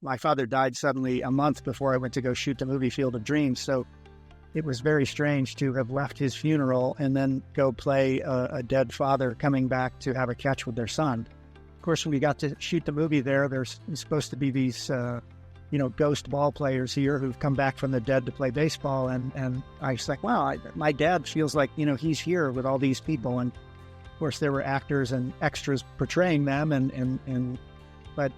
my father died suddenly a month before I went to go shoot the movie Field of Dreams. So it was very strange to have left his funeral and then go play a dead father coming back to have a catch with their son. Of course, when we got to shoot the movie there's supposed to be these, ghost ball players here who've come back from the dead to play baseball. And I was like, wow, my dad feels like, he's here with all these people. And of course, there were actors and extras portraying them. But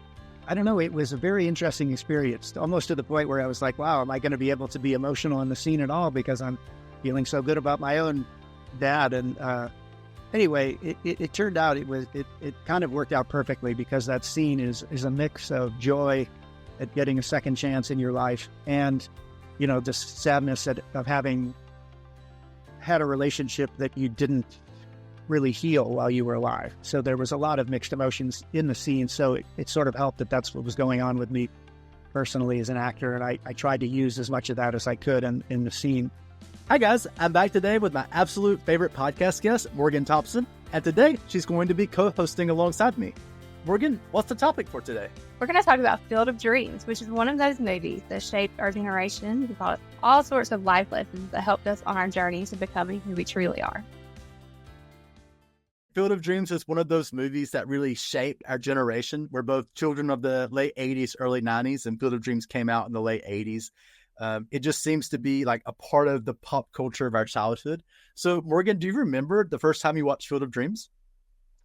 I don't know, it was a very interesting experience, almost to the point where I was like, wow, am I going to be able to be emotional in the scene at all? Because I'm feeling so good about my own dad. And anyway, it turned out it kind of worked out perfectly, because that scene is a mix of joy at getting a second chance in your life and, the sadness of having had a relationship that you didn't really heal while you were alive. So there was a lot of mixed emotions in the scene. So it sort of helped that that's what was going on with me personally as an actor. And I tried to use as much of that as I could in the scene. Hi guys, I'm back today with my absolute favorite podcast guest, Morgan Thompson. And today she's going to be co-hosting alongside me. Morgan, what's the topic for today? We're going to talk about Field of Dreams, which is one of those movies that shaped our generation and taught us all sorts of life lessons that helped us on our journey to becoming who we truly are. Field of Dreams is one of those movies that really shaped our generation. We're both children of the late 80s, early 90s, and Field of Dreams came out in the late 80s. It just seems to be like a part of the pop culture of our childhood. So, Morgan, do you remember the first time you watched Field of Dreams?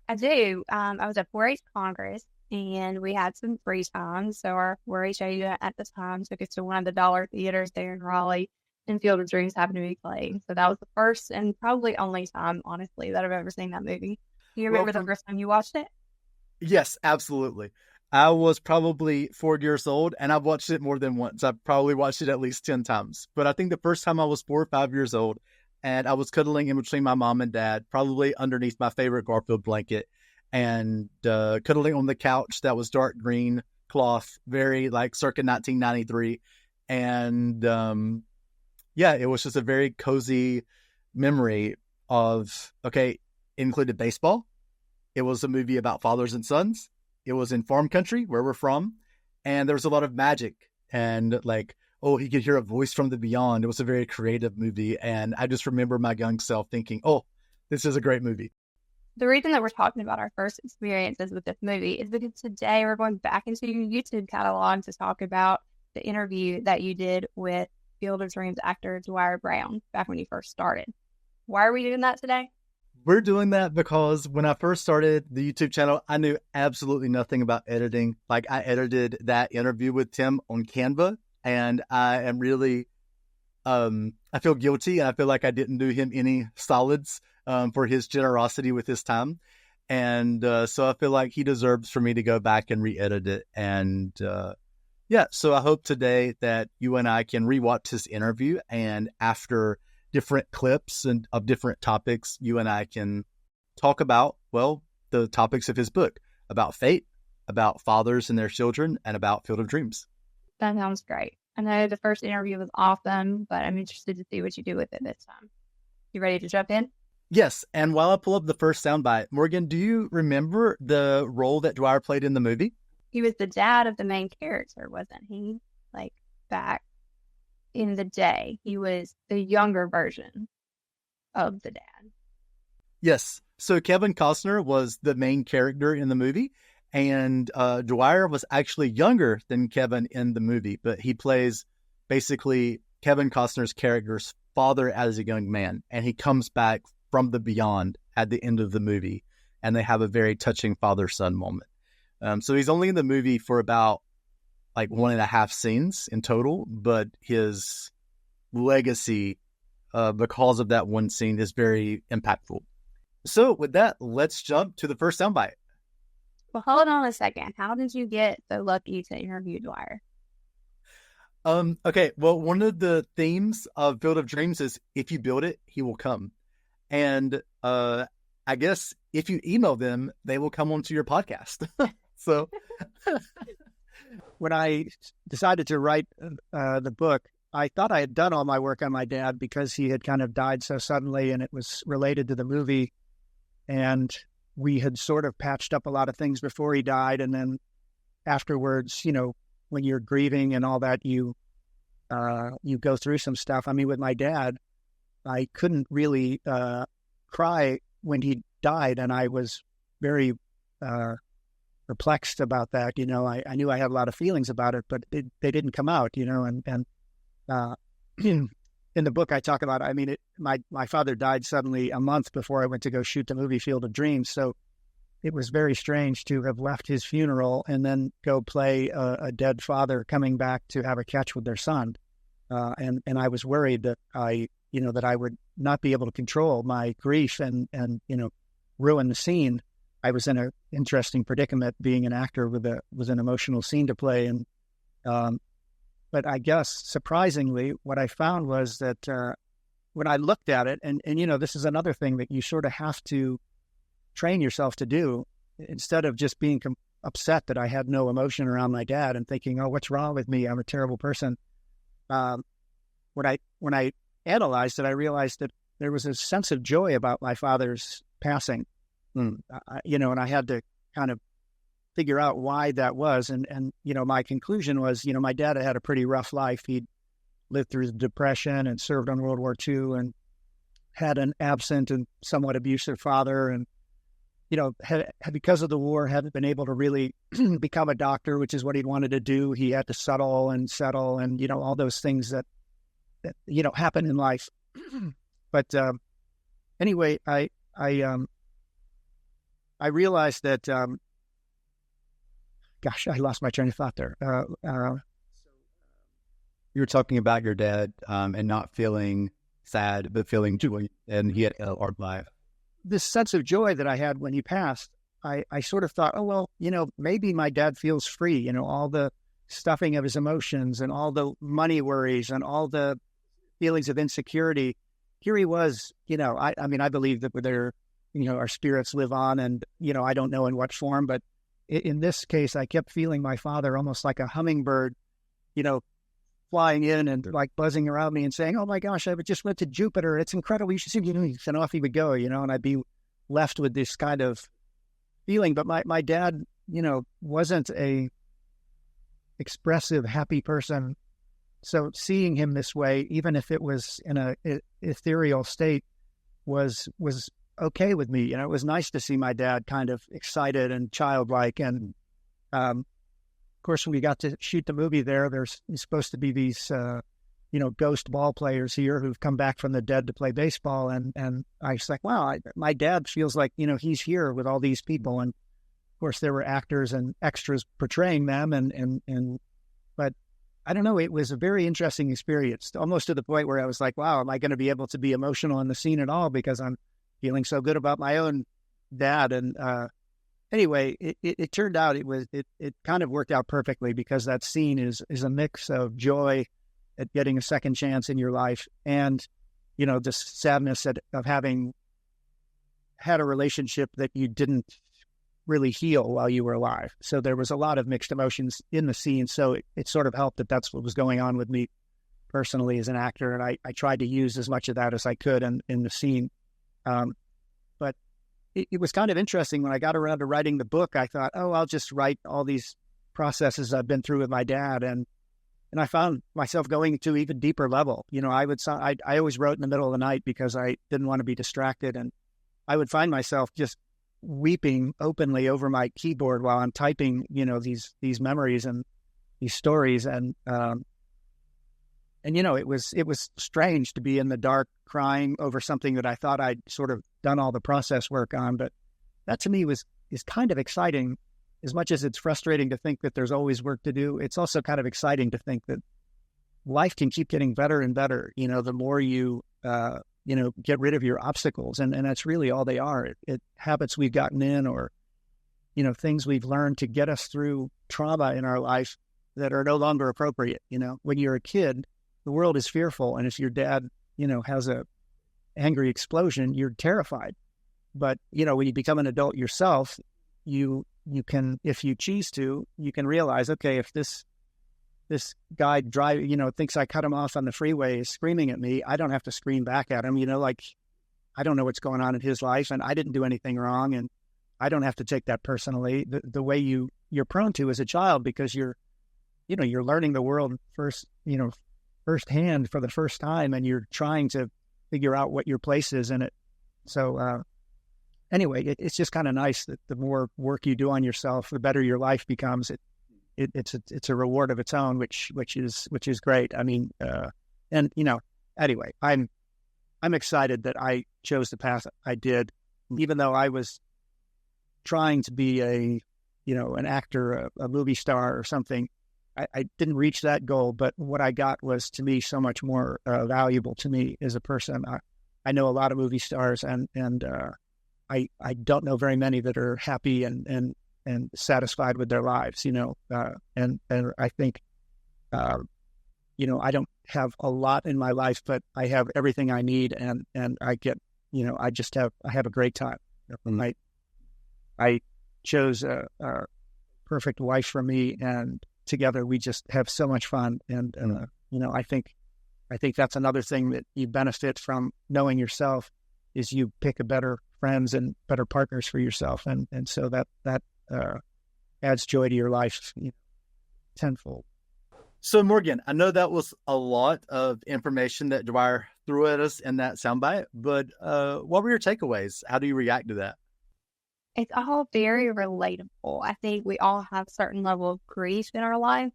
I do. I was at 4-H Congress, and we had some free time. So our 4-H agent at the time took us to one of the dollar theaters there in Raleigh, and Field of Dreams happened to be playing. So that was the first and probably only time, honestly, that I've ever seen that movie. Do you remember the first time you watched it? Yes, absolutely. I was probably 4 years old, and I've watched it more than once. I've probably watched it at least 10 times. But I think the first time I was 4 or 5 years old, and I was cuddling in between my mom and dad, probably underneath my favorite Garfield blanket, and cuddling on the couch that was dark green cloth, very like circa 1993. And it was just a very cozy memory of, it included baseball. It was a movie about fathers and sons. It was in farm country where we're from. And there was a lot of magic and he could hear a voice from the beyond. It was a very creative movie. And I just remember my young self thinking, this is a great movie. The reason that we're talking about our first experiences with this movie is because today we're going back into your YouTube catalog to talk about the interview that you did with Field of Dreams actor Dwier Brown back when you first started. Why are we doing that today? We're doing that because when I first started the YouTube channel, I knew absolutely nothing about editing. I edited that interview with Tim on Canva, and I am really, I feel guilty, and I feel like I didn't do him any solids for his generosity with his time. And so I feel like he deserves for me to go back and re-edit it. And so I hope today that you and I can rewatch this interview, and after different clips and of different topics, you and I can talk about, the topics of his book, about fate, about fathers and their children, and about Field of Dreams. That sounds great. I know the first interview was awesome, but I'm interested to see what you do with it this time. You ready to jump in? Yes, and while I pull up the first soundbite, Morgan, do you remember the role that Dwier played in the movie? He was the dad of the main character, wasn't he? Back in the day, he was the younger version of the dad. Yes. So Kevin Costner was the main character in the movie, and Dwier was actually younger than Kevin in the movie, but he plays basically Kevin Costner's character's father as a young man, and he comes back from the beyond at the end of the movie, and they have a very touching father-son moment. So he's only in the movie for about 1.5 scenes in total, but his legacy, because of that one scene, is very impactful. So with that, let's jump to the first soundbite. Well, hold on a second. How did you get so lucky to interview Dwier? Okay, well, one of the themes of Field of Dreams is if you build it, he will come. And I guess if you email them, they will come onto your podcast. So when I decided to write the book, I thought I had done all my work on my dad because he had kind of died so suddenly and it was related to the movie. And we had sort of patched up a lot of things before he died. And then afterwards, when you're grieving and all that, you go through some stuff. I mean, with my dad, I couldn't really cry when he died, and I was very perplexed about that. You know, I knew I had a lot of feelings about it, but they didn't come out. You know, and in the book I talk about, I mean, my father died suddenly a month before I went to go shoot the movie Field of Dreams, so it was very strange to have left his funeral and then go play a dead father coming back to have a catch with their son. And I was worried that I would not be able to control my grief and ruin the scene. I was in an interesting predicament being an actor with an emotional scene to play. And, but I guess surprisingly, what I found was that when I looked at it, and this is another thing that you sort of have to train yourself to do, instead of just being upset that I had no emotion around my dad and thinking, oh, what's wrong with me? I'm a terrible person. When I analyzed it, I realized that there was a sense of joy about my father's passing, and I had to kind of figure out why that was. And my conclusion was, my dad had a pretty rough life. He'd lived through the Depression and served on World War II and had an absent and somewhat abusive father, and had because of the war, hadn't been able to really become a doctor, which is what he wanted to do. He had to settle and all those things that happen in life. But anyway, I realized that, gosh, I lost my train of thought there. You were talking about your dad and not feeling sad, but feeling joy, and he had a hard life. This sense of joy that I had when he passed, I sort of thought, oh, well, maybe my dad feels free, all the stuffing of his emotions and all the money worries and all the feelings of insecurity. Here he was, I believe that there, our spirits live on, and, I don't know in what form, but in this case, I kept feeling my father almost like a hummingbird, flying in and like buzzing around me and saying, oh my gosh, I just went to Jupiter. It's incredible. You should see, and off he would go, and I'd be left with this kind of feeling. But my dad, wasn't a expressive, happy person. So seeing him this way, even if it was in a ethereal state, was okay with me. It was nice to see my dad kind of excited and childlike. And, of course, when we got to shoot the movie there's supposed to be these, ghost ball players here who've come back from the dead to play baseball. And I was like, wow, my dad feels like, he's here with all these people. And of course, there were actors and extras portraying them. But I don't know, it was a very interesting experience, almost to the point where I was like, wow, am I going to be able to be emotional in the scene at all? Because I'm feeling so good about my own dad. And, anyway, it turned out it kind of worked out perfectly, because that scene is a mix of joy at getting a second chance in your life and, the sadness of having had a relationship that you didn't really heal while you were alive. So there was a lot of mixed emotions in the scene. So it sort of helped that that's what was going on with me personally as an actor. And I tried to use as much of that as I could in the scene. But it was kind of interesting when I got around to writing the book. I thought, oh, I'll just write all these processes I've been through with my dad. And I found myself going to even deeper level. I always wrote in the middle of the night because I didn't want to be distracted. And I would find myself just weeping openly over my keyboard while I'm typing, these memories and these stories. And it was strange to be in the dark crying over something that I thought I'd sort of done all the process work on. But that to me is kind of exciting. As much as it's frustrating to think that there's always work to do, it's also kind of exciting to think that life can keep getting better and better. The more you, get rid of your obstacles. And that's really all they are. It habits we've gotten in, or, things we've learned to get us through trauma in our life that are no longer appropriate. When you're a kid, the world is fearful. And if your dad, has a angry explosion, you're terrified. But, when you become an adult yourself, you can, if you choose to, you can realize, okay, if this guy thinks I cut him off on the freeway is screaming at me, I don't have to scream back at him. I don't know what's going on in his life, and I didn't do anything wrong, and I don't have to take that personally the way you're prone to as a child, because you're you're learning the world firsthand for the first time, and you're trying to figure out what your place is in it. So anyway, it's just kind of nice that the more work you do on yourself, the better your life becomes. It's a reward of its own, which is great. I mean, and anyway, I'm excited that I chose the path I did, even though I was trying to be an actor, a movie star or something. I didn't reach that goal, but what I got was, to me, so much more valuable to me as a person. I know a lot of movie stars, and I don't know very many that are happy and satisfied with their lives, and I think, I don't have a lot in my life, but I have everything I need, and I get, I have a great time. I chose a perfect wife for me, and together we just have so much fun. And I think that's another thing that you benefit from knowing yourself, is you pick a better friends and better partners for yourself, and so that adds joy to your life tenfold. So Morgan, I know that was a lot of information that Dwier threw at us in that soundbite, but what were your takeaways? How do you react to that? It's all very relatable. I think we all have a certain level of grief in our life.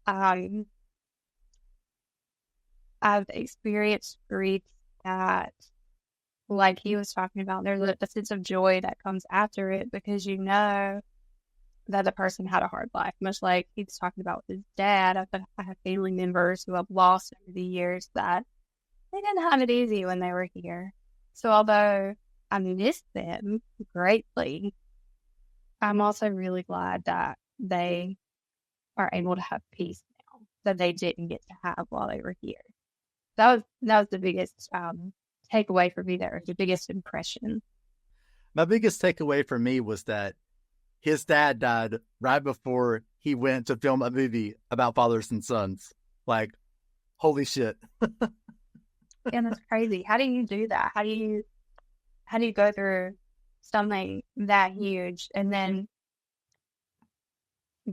I've experienced grief that, like he was talking about, there's a sense of joy that comes after it, because that the person had a hard life, much like he was talking about with his dad. I have family members who I've lost over the years that they didn't have it easy when they were here. So although I miss them greatly, I'm also really glad that they are able to have peace now that they didn't get to have while they were here. That was the biggest takeaway for me there, the biggest impression. My biggest takeaway for me was that his dad died right before he went to film a movie about fathers and sons. Like, holy shit. Yeah, that's crazy. How do you do that? How do you go through something that huge and then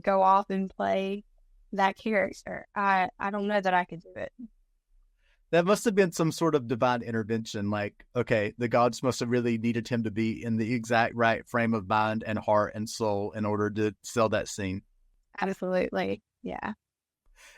go off and play that character? I don't know that I could do it. That must have been some sort of divine intervention. Like, okay, the gods must have really needed him to be in the exact right frame of mind and heart and soul in order to sell that scene. Absolutely. Yeah.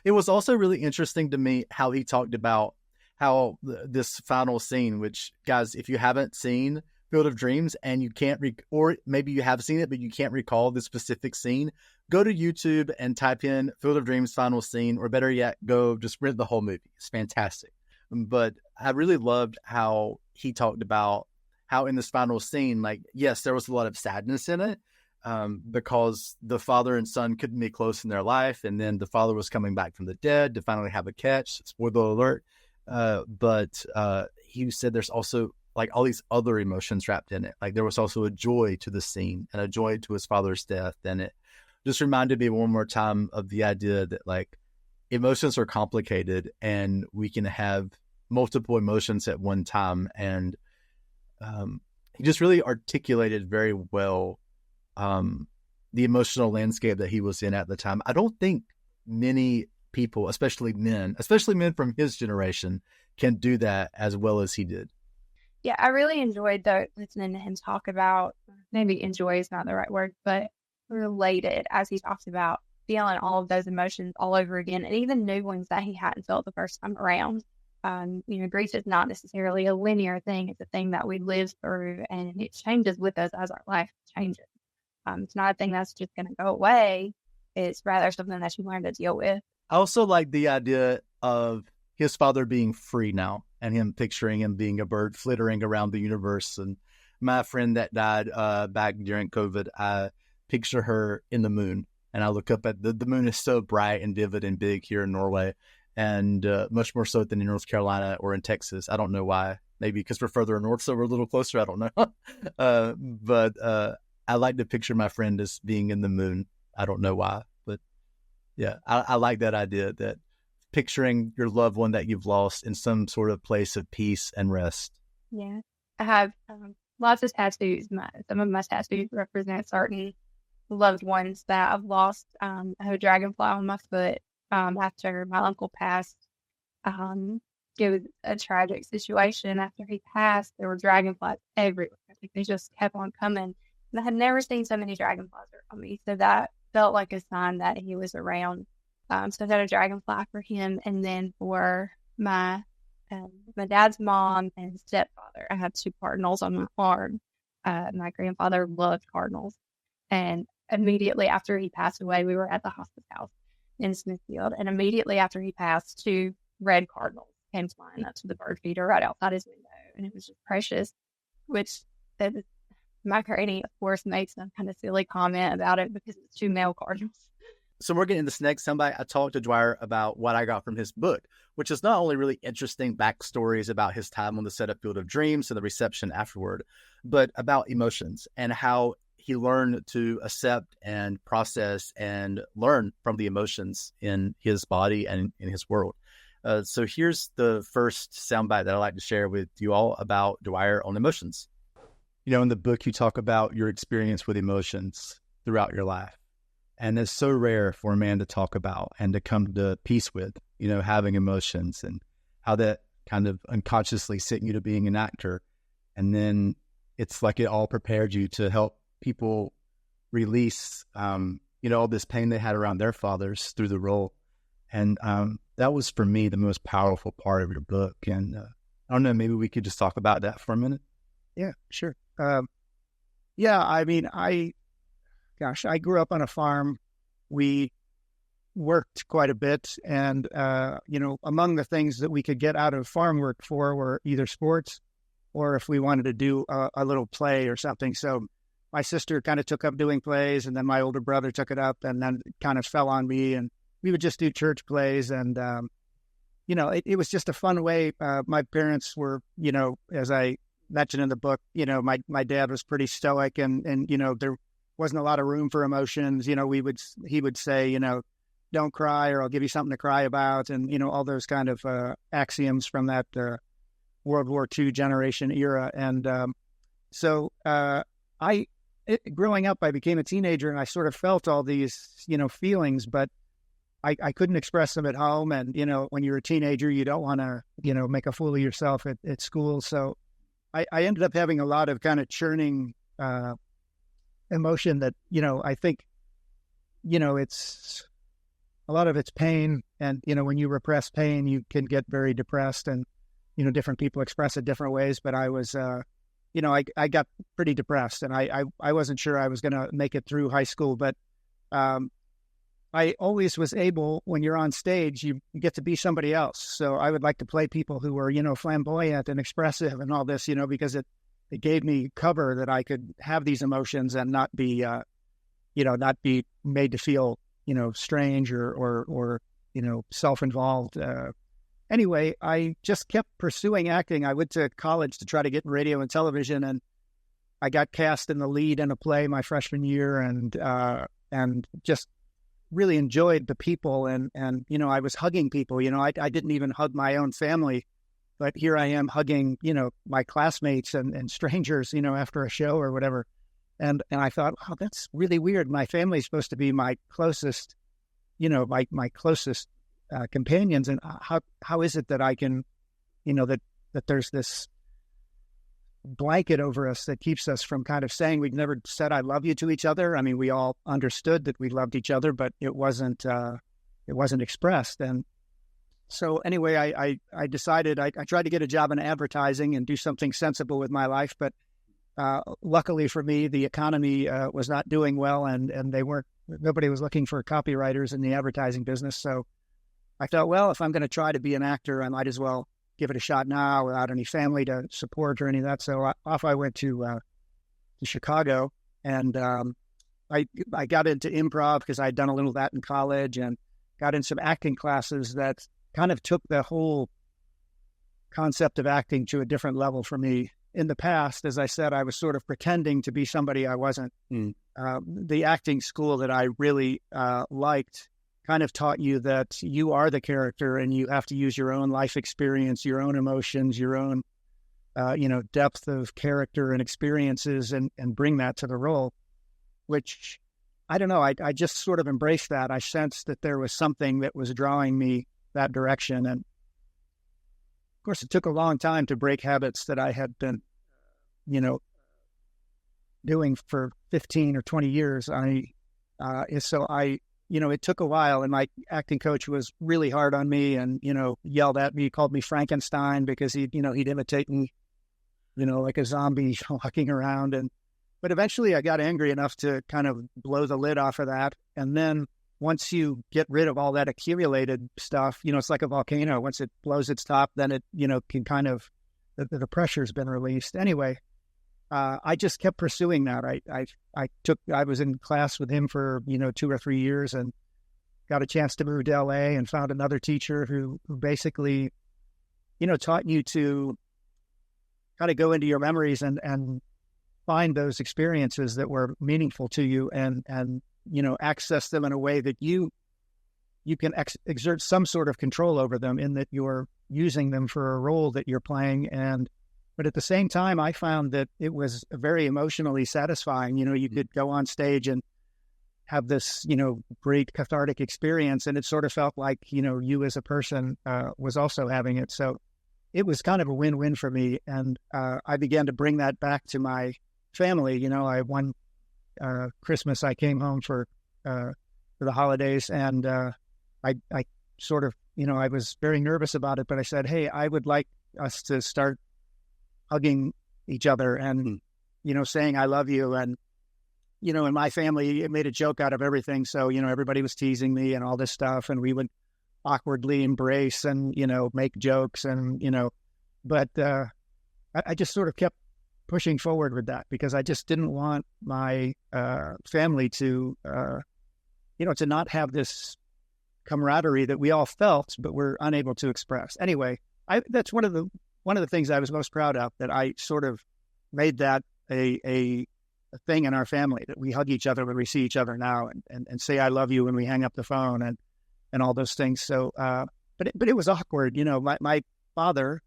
It was also really interesting to me how he talked about how this final scene, which, guys, if you haven't seen Field of Dreams and you can't, or maybe you have seen it, but you can't recall the specific scene, go to YouTube and type in Field of Dreams final scene, or better yet, go just rent the whole movie. It's fantastic. But I really loved how he talked about how in this final scene, like, yes, there was a lot of sadness in it, because the father and son couldn't be close in their life. And then the father was coming back from the dead to finally have a catch. Spoiler alert. But he said there's also like all these other emotions wrapped in it. Like there was also a joy to the scene and a joy to his father's death. And it just reminded me one more time of the idea that like emotions are complicated and we can have multiple emotions at one time. And he just really articulated very well the emotional landscape that he was in at the time. I don't think many people, especially men from his generation, can do that as well as he did. Yeah, I really enjoyed listening to him talk about, maybe enjoy is not the right word, but related, as he talks about feeling all of those emotions all over again, and even new ones that he hadn't felt the first time around. Grief is not necessarily a linear thing. It's a thing that we live through, and it changes with us as our life changes. It's not a thing that's just going to go away. It's rather something that you learn to deal with. I also like the idea of his father being free now and him picturing him being a bird flittering around the universe. And my friend that died back during COVID, I picture her in the moon. And I look up at the moon is so bright and vivid and big here in Norway, and much more so than in North Carolina or in Texas. I don't know why. Maybe because we're further north, so we're a little closer. I don't know. But I like to picture my friend as being in the moon. I don't know why. But yeah, I like that idea, that picturing your loved one that you've lost in some sort of place of peace and rest. Yeah. I have lots of tattoos. Some of my tattoos represent certain loved ones that I've lost. I have a dragonfly on my foot after my uncle passed. Um, it was a tragic situation. After he passed, there were dragonflies everywhere. I think they just kept on coming. And I had never seen so many dragonflies around me. So that felt like a sign that he was around. So I had a dragonfly for him. And then for my dad's mom and stepfather, I had 2 cardinals on my farm. My grandfather loved cardinals. And immediately after he passed away, we were at the hospice house in Smithfield. And immediately after he passed, 2 red cardinals came flying up to the bird feeder right outside his window. And it was just precious, which my granny, of course, makes some kind of silly comment about it because it's 2 male cardinals. So we're getting this next soundbite. I talked to Dwier about what I got from his book, which is not only really interesting backstories about his time on the set of Field of Dreams and the reception afterward, but about emotions and how he learned to accept and process and learn from the emotions in his body and in his world. So here's the first soundbite that I'd like to share with you all about Dwier on emotions. You know, in the book, you talk about your experience with emotions throughout your life. And it's so rare for a man to talk about and to come to peace with, you know, having emotions and how that kind of unconsciously sent you to being an actor. And then it's like it all prepared you to help people release, you know, all this pain they had around their fathers through the role. And that was, for me, the most powerful part of your book. And I don't know, maybe we could just talk about that for a minute. Yeah, sure. Yeah, I mean, I grew up on a farm. We worked quite a bit. And, you know, among the things that we could get out of farm work for were either sports or if we wanted to do a little play or something. So my sister kind of took up doing plays, and then my older brother took it up, and then it kind of fell on me. And we would just do church plays. And, you know, it was just a fun way. My parents were, you know, as I mentioned in the book, you know, my dad was pretty stoic, and, you know, there wasn't a lot of room for emotions. You know, he would say, you know, don't cry or I'll give you something to cry about. And, you know, all those kind of axioms from that World War II generation era. And so growing up, I became a teenager, and I sort of felt all these, you know, feelings, but I couldn't express them at home. And, you know, when you're a teenager, you don't want to, you know, make a fool of yourself at school. So I ended up having a lot of kind of churning emotion that, you know, I think, you know, it's a lot of it's pain. And, you know, when you repress pain, you can get very depressed, and, you know, different people express it different ways. But I was, you know, I got pretty depressed, and I wasn't sure I was going to make it through high school. But I always was able, when you're on stage, you get to be somebody else. So I would like to play people who were, you know, flamboyant and expressive and all this, you know, because it gave me cover that I could have these emotions and not be, you know, not be made to feel, you know, strange or you know, self-involved. Anyway, I just kept pursuing acting. I went to college to try to get in radio and television, and I got cast in the lead in a play my freshman year, and just really enjoyed the people. And, you know, I was hugging people. You know, I didn't even hug my own family, but here I am hugging, you know, my classmates and strangers, you know, after a show or whatever. And I thought, oh, that's really weird. My family's supposed to be my closest, you know, my closest companions. And how is it that I can, you know, that there's this blanket over us that keeps us from kind of saying, we've never said I love you to each other. I mean, we all understood that we loved each other, but it wasn't expressed. And so anyway, I decided I tried to get a job in advertising and do something sensible with my life. But luckily for me, the economy was not doing well, and nobody was looking for copywriters in the advertising business. So I thought, well, if I'm going to try to be an actor, I might as well give it a shot now without any family to support or any of that. So off I went to Chicago, and I got into improv because I'd done a little of that in college, and got in some acting classes that kind of took the whole concept of acting to a different level for me. In the past, as I said, I was sort of pretending to be somebody I wasn't. The acting school that I really liked kind of taught you that you are the character, and you have to use your own life experience, your own emotions, your own, you know, depth of character and experiences, and bring that to the role, which I don't know. I just sort of embraced that. I sensed that there was something that was drawing me that direction. And of course, it took a long time to break habits that I had been, doing for 15 or 20 years. It took a while, and my acting coach was really hard on me and, yelled at me, called me Frankenstein because he'd imitate me, like a zombie walking around. But eventually I got angry enough to kind of blow the lid off of that. And then once you get rid of all that accumulated stuff, it's like a volcano. Once it blows its top, then it, can kind of, the pressure's been released. Anyway, I just kept pursuing that. I was in class with him for, 2 or 3 years and got a chance to move to LA and found another teacher who basically, taught you to kind of go into your memories and find those experiences that were meaningful to you and access them in a way that you can exert some sort of control over them, in that you're using them for a role that you're playing. But at the same time, I found that it was very emotionally satisfying. You could go on stage and have this, great cathartic experience, and it sort of felt like, you as a person was also having it. So it was kind of a win-win for me. And I began to bring that back to my family. One Christmas I came home for the holidays, and I sort of, I was very nervous about it, but I said, hey, I would like us to start hugging each other and, saying I love you. And, in my family, it made a joke out of everything. So, everybody was teasing me and all this stuff, and we would awkwardly embrace and, make jokes and, but I just sort of kept pushing forward with that because I just didn't want my family to, to not have this camaraderie that we all felt, but we're unable to express. Anyway, that's one of the things I was most proud of, that I sort of made that a thing in our family, that we hug each other when we see each other now and say I love you when we hang up the phone and all those things. So, but it was awkward. My father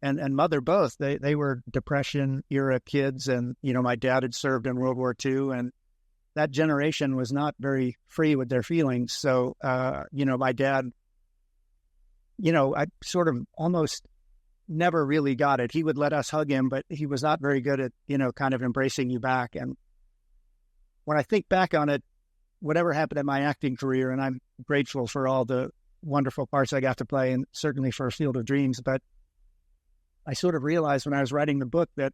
and mother both, they were Depression era kids, and my dad had served in World War II, and that generation was not very free with their feelings. So, my dad, I sort of almost never really got it. He would let us hug him, but he was not very good at, kind of embracing you back. And when I think back on it, whatever happened in my acting career, and I'm grateful for all the wonderful parts I got to play, and certainly for Field of Dreams, but I sort of realized when I was writing the book that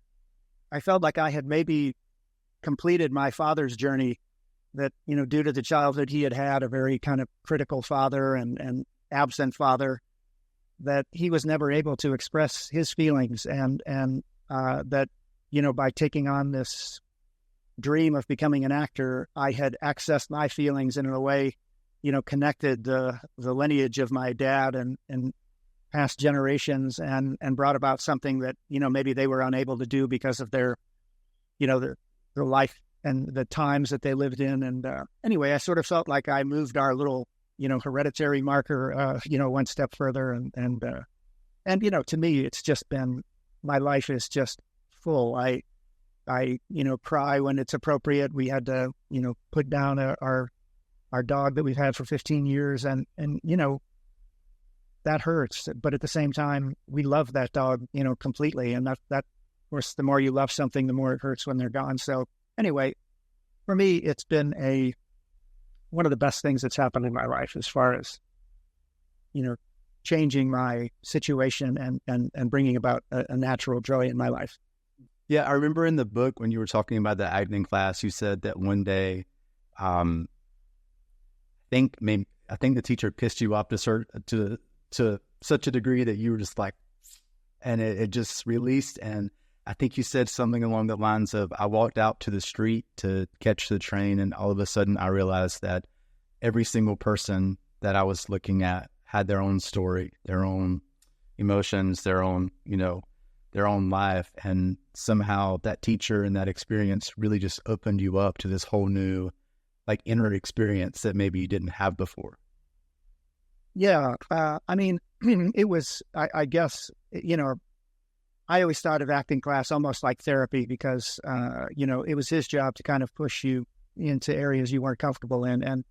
I felt like I had maybe completed my father's journey, that, due to the childhood he had, a very kind of critical father and absent father, that he was never able to express his feelings, and that, by taking on this dream of becoming an actor, I had accessed my feelings and in a way, connected the lineage of my dad and past generations and brought about something that, maybe they were unable to do because of their, their life and the times that they lived in. And anyway, I sort of felt like I moved our little, hereditary marker, one step further. And to me, it's just been, my life is just full. I cry when it's appropriate. We had to, put down our dog that we've had for 15 years. And that hurts. But at the same time, we love that dog, completely. And that, of course, the more you love something, the more it hurts when they're gone. So anyway, for me, it's been one of the best things that's happened in my life, as far as, changing my situation and bringing about a natural joy in my life. Yeah, I remember in the book when you were talking about the acting class, you said that one day, I think the teacher pissed you off to such a degree that you were just like, and it just released. And I think you said something along the lines of, I walked out to the street to catch the train, and all of a sudden I realized that every single person that I was looking at had their own story, their own emotions, their own life. And somehow that teacher and that experience really just opened you up to this whole new, like, inner experience that maybe you didn't have before. Yeah. I mean, it was, I guess, I always thought of acting class almost like therapy because, it was his job to kind of push you into areas you weren't comfortable in. And,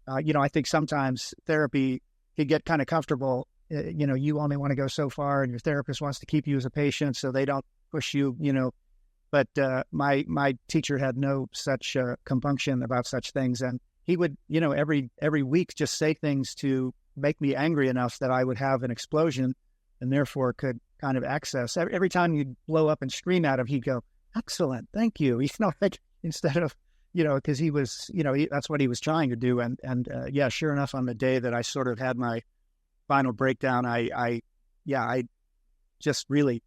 I think sometimes therapy can get kind of comfortable. You only want to go so far, and your therapist wants to keep you as a patient so they don't push you, But my teacher had no such compunction about such things. And he would, every week just say things to make me angry enough that I would have an explosion and therefore could kind of access. Every time you'd blow up and scream at him, he'd go, "Excellent, thank you." Like, instead of, because he was, that's what he was trying to do. And yeah, sure enough, on the day that I sort of had my final breakdown, I just really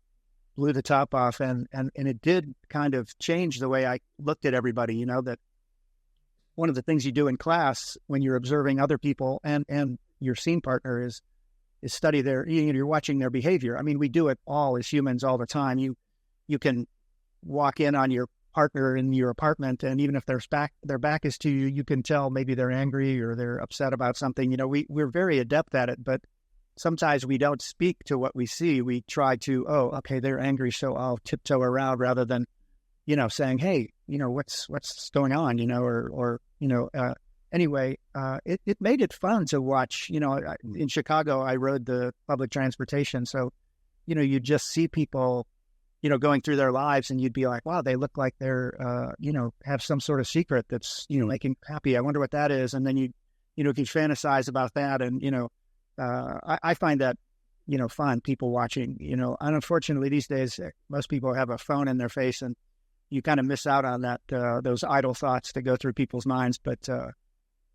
blew the top off, and it did kind of change the way I looked at everybody. That one of the things you do in class when you're observing other people and your scene partner is study you're watching their behavior. I mean, we do it all as humans all the time. You can walk in on your partner in your apartment, and even if their back is to you, you can tell maybe they're angry or they're upset about something. We're very adept at it, but sometimes we don't speak to what we see. We try to, okay, they're angry, so I'll tiptoe around rather than, saying, "Hey, what's going on?" Anyway, it made it fun to watch. In Chicago, I rode the public transportation, so you just see people, going through their lives, and you'd be like, wow, they look like they're, have some sort of secret that's, making happy. I wonder what that is. And then you can fantasize about that. And, I find that, fun, people watching, and unfortunately these days, most people have a phone in their face, and you kind of miss out on that, those idle thoughts that go through people's minds. But,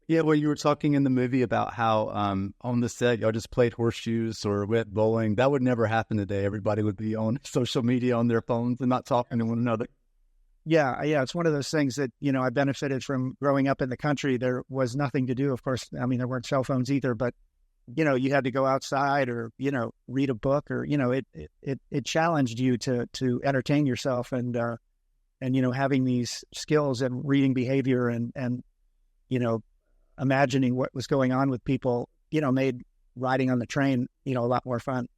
yeah, well, you were talking in the movie about how on the set y'all just played horseshoes or went bowling. That would never happen today. Everybody would be on social media on their phones and not talking to one another. Yeah. It's one of those things that, I benefited from growing up in the country. There was nothing to do, of course. I mean, there weren't cell phones either, but, you had to go outside or, read a book or, it challenged you to entertain yourself and having these skills and reading behavior and imagining what was going on with people, made riding on the train, a lot more fun.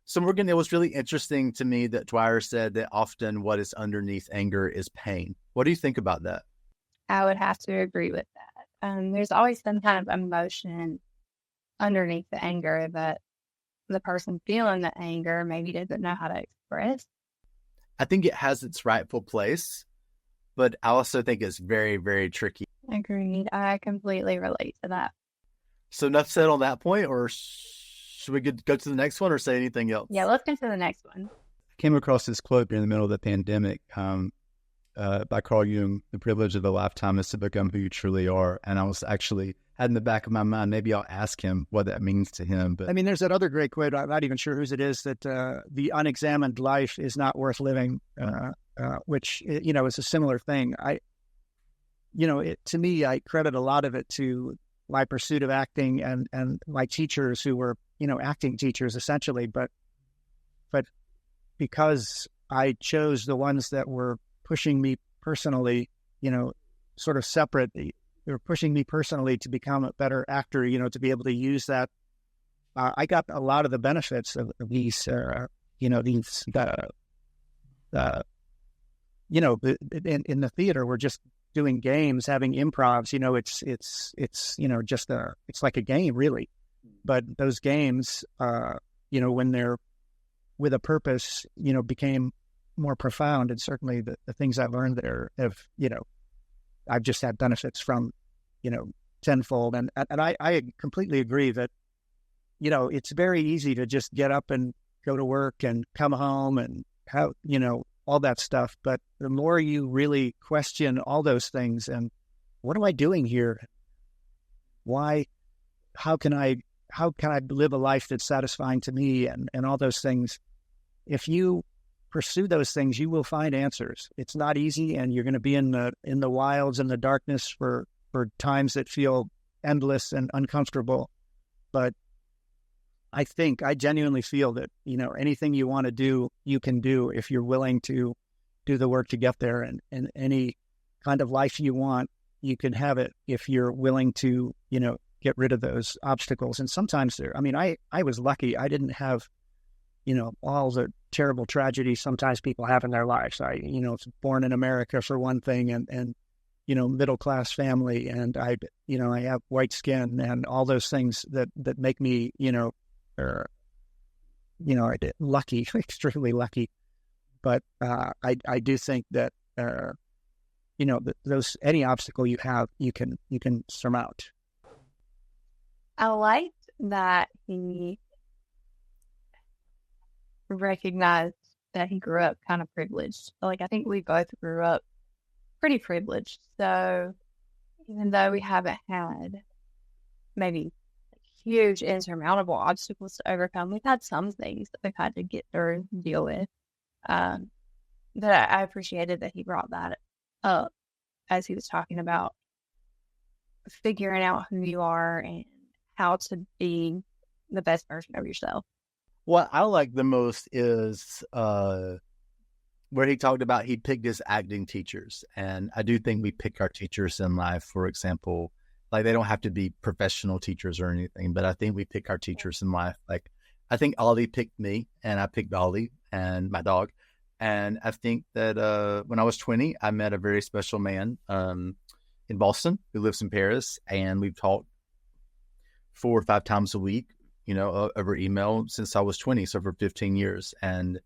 So Morgan, it was really interesting to me that Dwier said that often what is underneath anger is pain. What do you think about that? I would have to agree with that. There's always some kind of emotion underneath the anger that the person feeling the anger maybe doesn't know how to express. I think it has its rightful place, but I also think it's very, very tricky. Agreed. I completely relate to that. So enough said on that point, or should we go to the next one or say anything else? Yeah, let's go to the next one. I came across this quote in the middle of the pandemic by Carl Jung, "The privilege of a lifetime is to become who you truly are." And I was actually had in the back of my mind, maybe I'll ask him what that means to him. But I mean, there's that other great quote, I'm not even sure whose it is, that the unexamined life is not worth living, which, is a similar thing. To me, I credit a lot of it to my pursuit of acting and my teachers who were, acting teachers essentially, but because I chose the ones that were pushing me personally, sort of separate, they were pushing me personally to become a better actor, to be able to use that. I got a lot of the benefits of these, in the theater, we're just doing games, having improvs, it's like a game really. But those games, when they're with a purpose, became more profound. And certainly the things I've learned there have, I've just had benefits from, tenfold. And I completely agree that, it's very easy to just get up and go to work and come home and how, all that stuff. But the more you really question all those things and what am I doing here? Why, how can I live a life that's satisfying to me and all those things? If you pursue those things, you will find answers. It's not easy, and you're going to be in the wilds and the darkness for times that feel endless and uncomfortable. But I genuinely feel that, anything you want to do, you can do if you're willing to do the work to get there. And any kind of life you want, you can have it if you're willing to, get rid of those obstacles. And sometimes I was lucky. I didn't have, all the terrible tragedies sometimes people have in their lives. I was born in America for one thing, and middle-class family, and I have white skin and all those things that make me, lucky, extremely lucky. But I do think that, those, any obstacle you have, you can surmount. I liked that he recognized that he grew up kind of privileged. Like, I think we both grew up pretty privileged. So even though we haven't had maybe huge insurmountable obstacles to overcome, we've had some things that we've had to get through and deal with. That I appreciated that he brought that up as he was talking about figuring out who you are and how to be the best version of yourself. What I like the most is where he talked about he picked his acting teachers. And I do think we pick our teachers in life, for example, like they don't have to be professional teachers or anything, but I think we pick our teachers in life. Like, I think Ollie picked me, and I picked Ollie and my dog. And I think that when I was 20, I met a very special man in Boston who lives in Paris, and we've talked 4 or 5 times a week, over email since I was 20, so for 15 years. And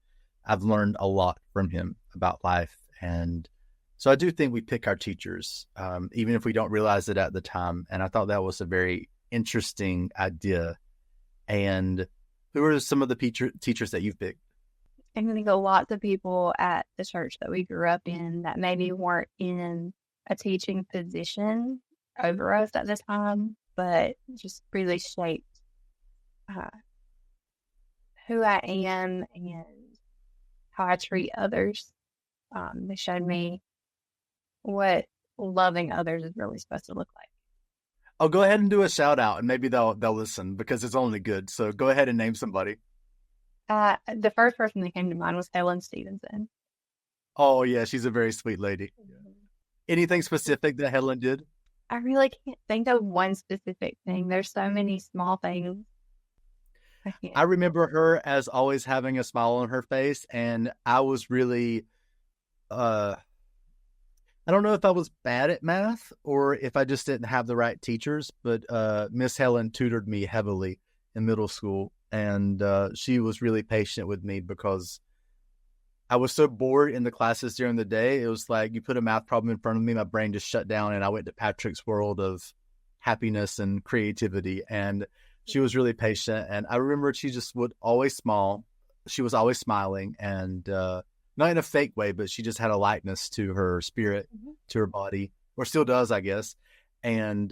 I've learned a lot from him about life. And so I do think we pick our teachers, even if we don't realize it at the time. And I thought that was a very interesting idea. And who are some of the teachers that you've picked? I think lots of people at the church that we grew up in that maybe weren't in a teaching position over us at the time, but just really shaped who I am and how I treat others. They showed me what loving others is really supposed to look like. I'll go ahead and do a shout out, and maybe they'll listen because it's only good. So go ahead and name somebody. The first person that came to mind was Helen Stevenson. Oh yeah, she's a very sweet lady. Mm-hmm. Anything specific that Helen did? I really can't think of one specific thing. There's so many small things. I remember her as always having a smile on her face, and I was really, I don't know if I was bad at math or if I just didn't have the right teachers, but Miss Helen tutored me heavily in middle school, and she was really patient with me because I was so bored in the classes during the day. It was like you put a math problem in front of me, my brain just shut down, and I went to Patrick's world of happiness and creativity. And she was really patient. And I remember she just would always smile. She was always smiling, and not in a fake way, but she just had a lightness to her spirit, to her body, or still does, I guess. And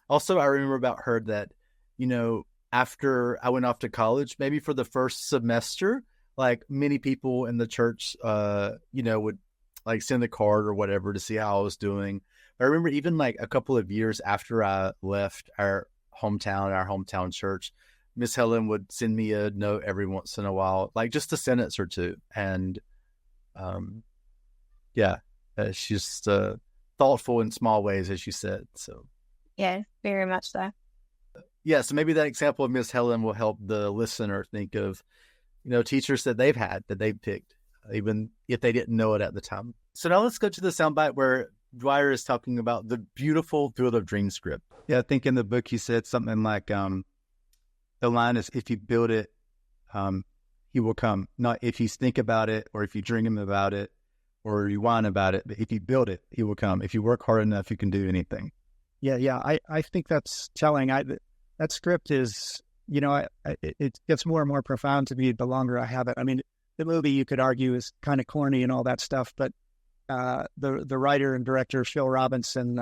also I remember about her that, after I went off to college, maybe for the first semester, like many people in the church, would like send a card or whatever to see how I was doing. I remember even like a couple of years after I left our hometown church, Miss Helen would send me a note every once in a while, like just a sentence or two. And she's thoughtful in small ways, as you said. So yeah, very much so. Yeah, so maybe that example of Miss Helen will help the listener think of, teachers that they've had, that they've picked, even if they didn't know it at the time. So now let's go to the soundbite where Dwier is talking about the beautiful Field of Dreams script. Yeah, I think in the book he said something like, the line is, if you build it, he will come. Not if you think about it or if you dream about it or you whine about it, but if you build it, he will come. If you work hard enough, you can do anything. Yeah. I think that's telling. That script is, it gets more and more profound to me the longer I have it. I mean, the movie, you could argue, is kind of corny and all that stuff, but the writer and director Phil Robinson,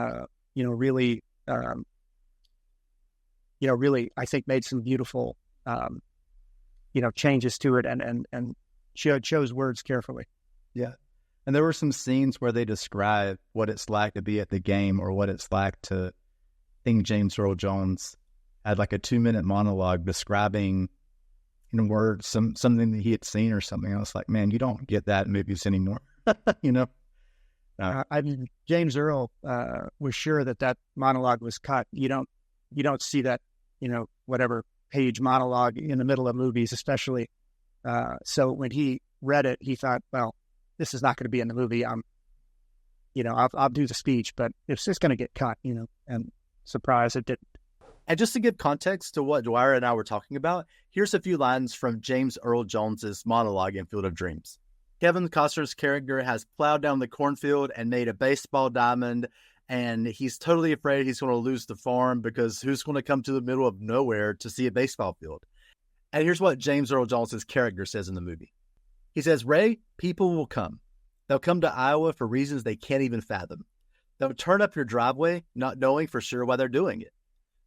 really, I think made some beautiful, changes to it and chose words carefully. Yeah. And there were some scenes where they describe what it's like to be at the game or what it's like to think James Earl Jones had like a 2-minute monologue describing in words something that he had seen or something. I was like, man, you don't get that in movies anymore. I mean, James Earl was sure that monologue was cut. You don't see that, whatever page monologue in the middle of movies, especially. So when he read it, he thought, well, this is not going to be in the movie. I'll do the speech, but it's just going to get cut, and surprise, it didn't. And just to give context to what Dwier and I were talking about, here's a few lines from James Earl Jones's monologue in Field of Dreams. Kevin Costner's character has plowed down the cornfield and made a baseball diamond, and he's totally afraid he's going to lose the farm because who's going to come to the middle of nowhere to see a baseball field? And here's what James Earl Jones's character says in the movie. He says, Ray, people will come. They'll come to Iowa for reasons they can't even fathom. They'll turn up your driveway, not knowing for sure why they're doing it.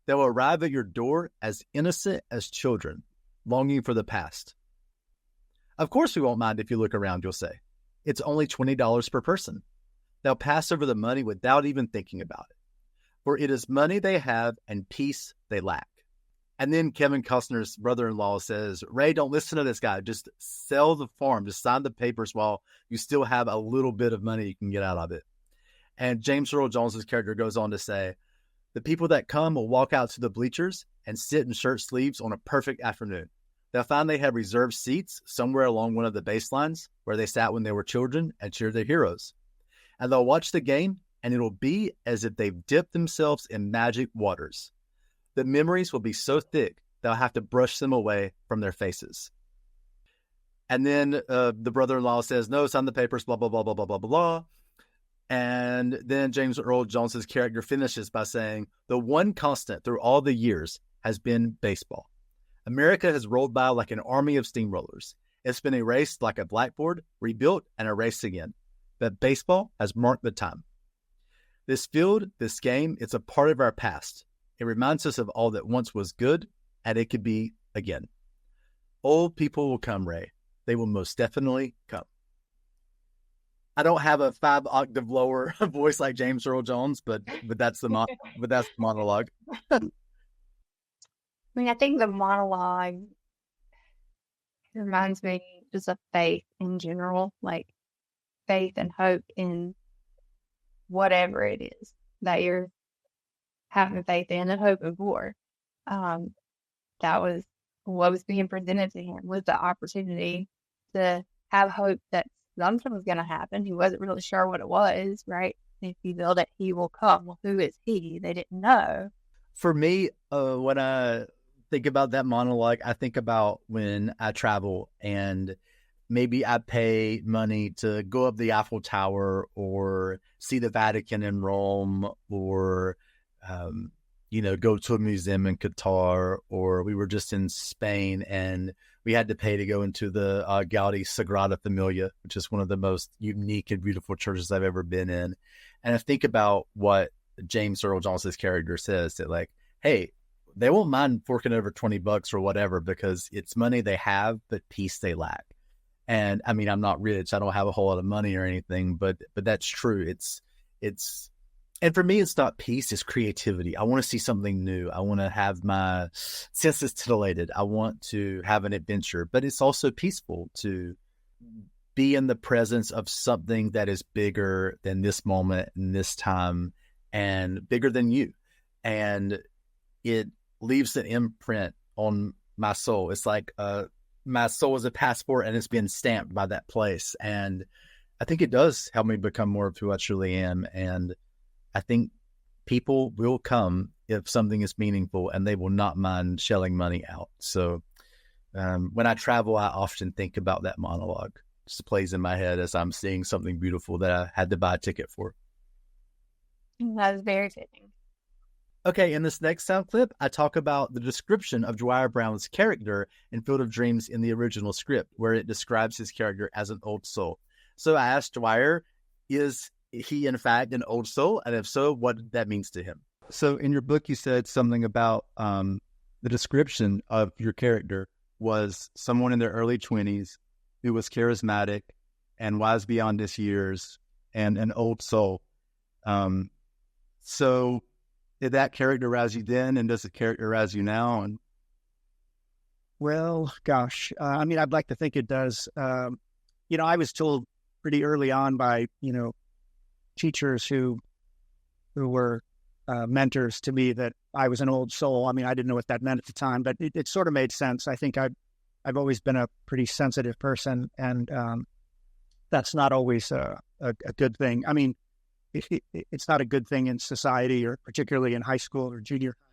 They'll arrive at your door as innocent as children, longing for the past. Of course we won't mind if you look around, you'll say. It's only $20 per person. They'll pass over the money without even thinking about it. For it is money they have and peace they lack. And then Kevin Costner's brother-in-law says, Ray, don't listen to this guy. Just sell the farm. Just sign the papers while you still have a little bit of money you can get out of it. And James Earl Jones's character goes on to say, the people that come will walk out to the bleachers and sit in shirt sleeves on a perfect afternoon. They'll find they have reserved seats somewhere along one of the baselines where they sat when they were children and cheered their heroes. And they'll watch the game, and it'll be as if they've dipped themselves in magic waters. The memories will be so thick, they'll have to brush them away from their faces. And then the brother-in-law says, no, sign the papers, blah, blah, blah, blah, blah, blah, blah. And then James Earl Jones's character finishes by saying, the one constant through all the years has been baseball. America has rolled by like an army of steamrollers. It's been erased like a blackboard, rebuilt and erased again. But baseball has marked the time. This field, this game, it's a part of our past. It reminds us of all that once was good, and it could be again. Old people will come, Ray. They will most definitely come. I don't have a 5-octave lower voice like James Earl Jones, but that's the monologue. I mean, I think the monologue reminds me just of faith in general, like faith and hope in whatever it is that you're having faith in and hoping for. That was what was being presented to him, was the opportunity to have hope that something was going to happen. He wasn't really sure what it was, right? If he built it, he will come. Well, who is he? They didn't know. For me, when I think about that monologue, I think about when I travel and maybe I pay money to go up the Eiffel Tower or see the Vatican in Rome or, go to a museum in Qatar, or we were just in Spain and we had to pay to go into the Gaudi Sagrada Familia, which is one of the most unique and beautiful churches I've ever been in. And I think about what James Earl Jones's character says, that like, hey, they won't mind forking over $20 or whatever because it's money they have, but peace they lack. And I mean, I'm not rich. I don't have a whole lot of money or anything, but that's true. And for me, it's not peace, it's creativity. I want to see something new. I want to have my senses titillated. I want to have an adventure, but it's also peaceful to be in the presence of something that is bigger than this moment and this time and bigger than you. And it leaves an imprint on my soul. It's like my soul is a passport and it's been stamped by that place. And I think it does help me become more of who I truly am. And I think people will come if something is meaningful and they will not mind shelling money out. So when I travel, I often think about that monologue. It just plays in my head as I'm seeing something beautiful that I had to buy a ticket for. That was very fitting. Okay, in this next sound clip, I talk about the description of Dwier Brown's character in Field of Dreams in the original script, where it describes his character as an old soul. So I asked Dwier, is he in fact an old soul? And if so, what that means to him? So in your book, you said something about the description of your character was someone in their early 20s who was charismatic and wise beyond his years and an old soul. So did that characterize you then, and does it characterize you now? And well, gosh, I mean, I'd like to think it does. I was told pretty early on by, teachers who were mentors to me that I was an old soul. I mean, I didn't know what that meant at the time, but it sort of made sense. I think I've always been a pretty sensitive person, and that's not always a good thing. I mean, it's not a good thing in society, or particularly in high school or junior high.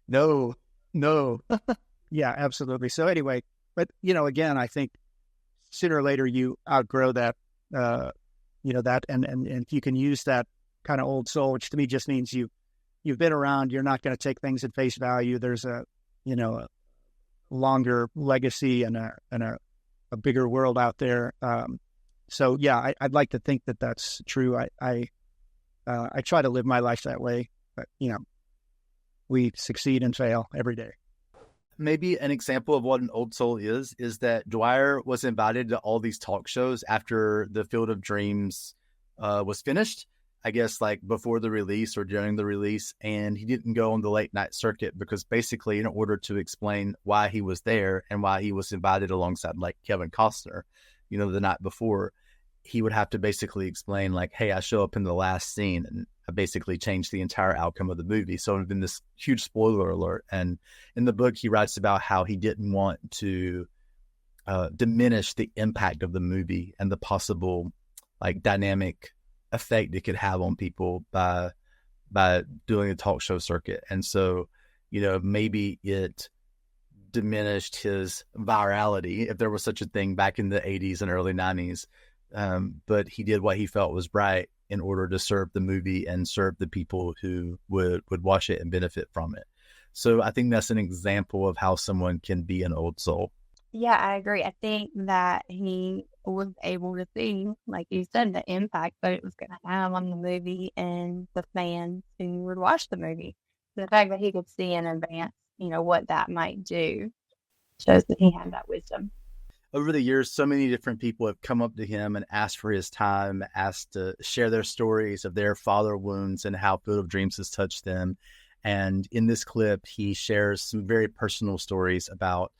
No, no. Yeah, absolutely. So anyway, but again, I think sooner or later you outgrow that, that, and if you can use that kind of old soul, which to me just means you've been around, you're not going to take things at face value. There's a longer legacy and a bigger world out there. So yeah, I'd like to think that that's true. I try to live my life that way, but we succeed and fail every day. Maybe an example of what an old soul is that Dwier was invited to all these talk shows after the Field of Dreams was finished, I guess like before the release or during the release, and he didn't go on the late night circuit because basically in order to explain why he was there and why he was invited alongside like Kevin Costner, the night before, he would have to basically explain like, hey, I show up in the last scene and I basically changed the entire outcome of the movie. So it would have been this huge spoiler alert. And in the book, he writes about how he didn't want to diminish the impact of the movie and the possible like dynamic effect it could have on people by doing a talk show circuit. And so, maybe it diminished his virality, if there was such a thing back in the 80s and early 90s. But he did what he felt was right in order to serve the movie and serve the people who would watch it and benefit from it. So I think that's an example of how someone can be an old soul. Yeah, I agree. I think that he was able to see, like you said, the impact that it was going to have on the movie and the fans who would watch the movie. The fact that he could see in advance, what that might do shows that he had that wisdom. Over the years, so many different people have come up to him and asked for his time, asked to share their stories of their father wounds and how Field of Dreams has touched them. And in this clip, he shares some very personal stories about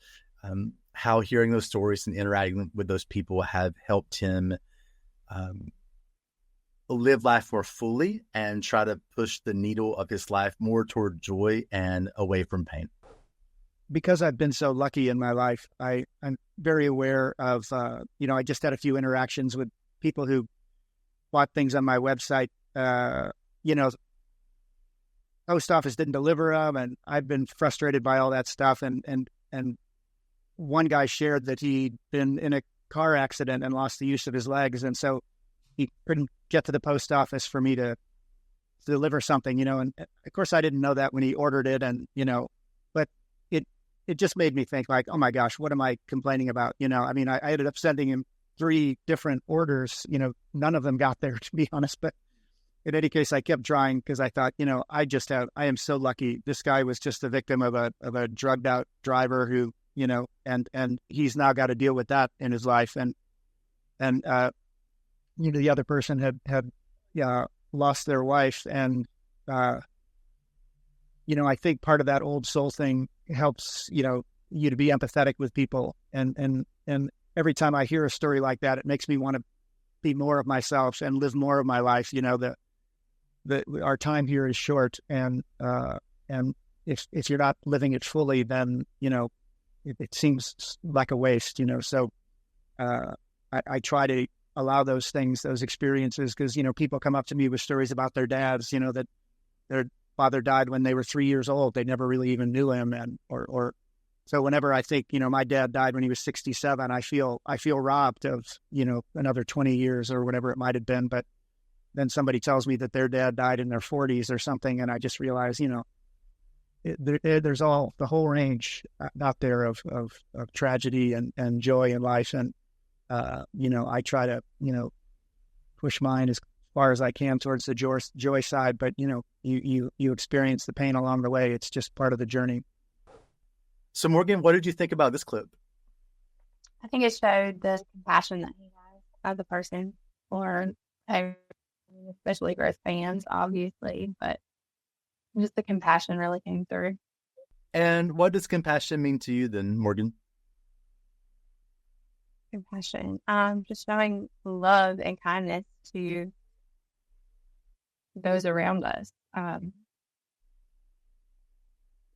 how hearing those stories and interacting with those people have helped him live life more fully and try to push the needle of his life more toward joy and away from pain. Because I've been so lucky in my life, I'm very aware of, I just had a few interactions with people who bought things on my website. Post office didn't deliver them, and I've been frustrated by all that stuff. And one guy shared that he'd been in a car accident and lost the use of his legs, and so he couldn't get to the post office for me to deliver something, and of course I didn't know that when he ordered it, and but it just made me think like, oh my gosh, what am I complaining about? I ended up sending him 3 different orders, none of them got there, to be honest, but in any case, I kept trying because I thought, I am so lucky. This guy was just the victim of a drugged out driver who, and he's now got to deal with that in his life. And the other person had lost their wife. And, I think part of that old soul thing helps, you to be empathetic with people. And every time I hear a story like that, it makes me want to be more of myself and live more of my life. Our time here is short, and if you're not living it fully, then it seems like a waste. So I try to allow those things, those experiences, because people come up to me with stories about their dads, that their father died when they were 3 years old. They never really even knew him, and or so whenever I think my dad died when he was 67, I feel robbed of another 20 years or whatever it might have been, but then somebody tells me that their dad died in their 40s or something, and I just realize, there's all the whole range out there of tragedy and joy in life, and I try to push mine as far as I can towards the joy side, but you experience the pain along the way. It's just part of the journey. So Morgan, what did you think about this clip? I think it showed the compassion that he has as a person, or especially for his fans, obviously, but just the compassion really came through. And what does compassion mean to you then, Morgan? Compassion, just showing love and kindness to those around us,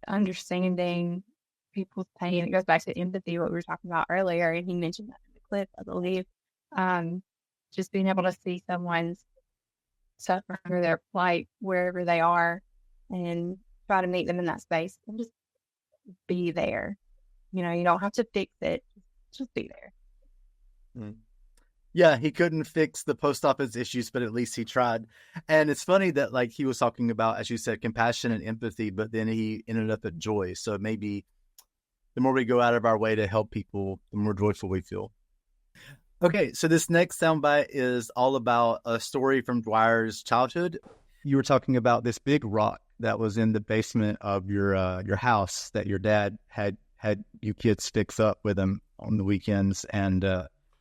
understanding people's pain. It goes back to empathy, what we were talking about earlier, and he mentioned that in the clip, I believe. Just being able to see someone's suffer under their plight wherever they are, and try to meet them in that space and just be there. You know, you don't have to fix it, just be there. Mm. Yeah, he couldn't fix the post office issues, but at least he tried. And it's funny that, like, he was talking about, as you said, compassion and empathy, but then he ended up at joy. So maybe the more we go out of our way to help people, the more joyful we feel. Okay, so this next soundbite is all about a story from Dwier's childhood. You were talking about this big rock that was in the basement of your house that your dad had you kids fix up with him on the weekends, and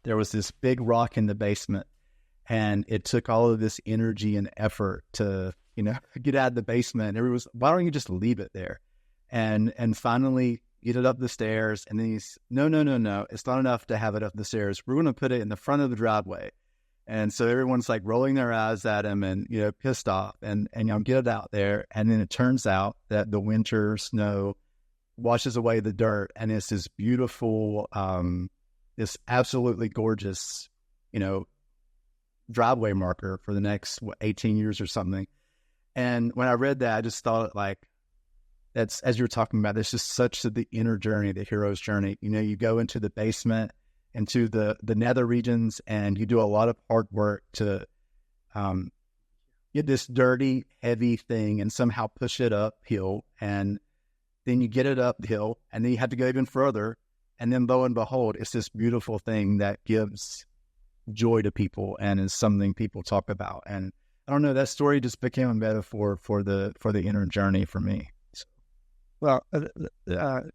there was this big rock in the basement, and it took all of this energy and effort to, you know, get out of the basement. Everyone was, why don't you just leave it there? And finally get it up the stairs. And then he's, no. It's not enough to have it up the stairs. We're going to put it in the front of the driveway. And so everyone's like rolling their eyes at him and, you know, pissed off, and you know, get it out there. And then it turns out that the winter snow washes away the dirt, and it's this beautiful, this absolutely gorgeous, you know, driveway marker for the next 18 years or something. And when I read that, I just thought, like, that's, as you were talking about, this is such the inner journey, the hero's journey. You know, you go into the basement, into the nether regions, and you do a lot of hard work to get this dirty, heavy thing and somehow push it uphill. And then you get it uphill, and then you have to go even further. And then lo and behold, it's this beautiful thing that gives joy to people and is something people talk about. And I don't know, that story just became a metaphor for the inner journey for me. So. Well,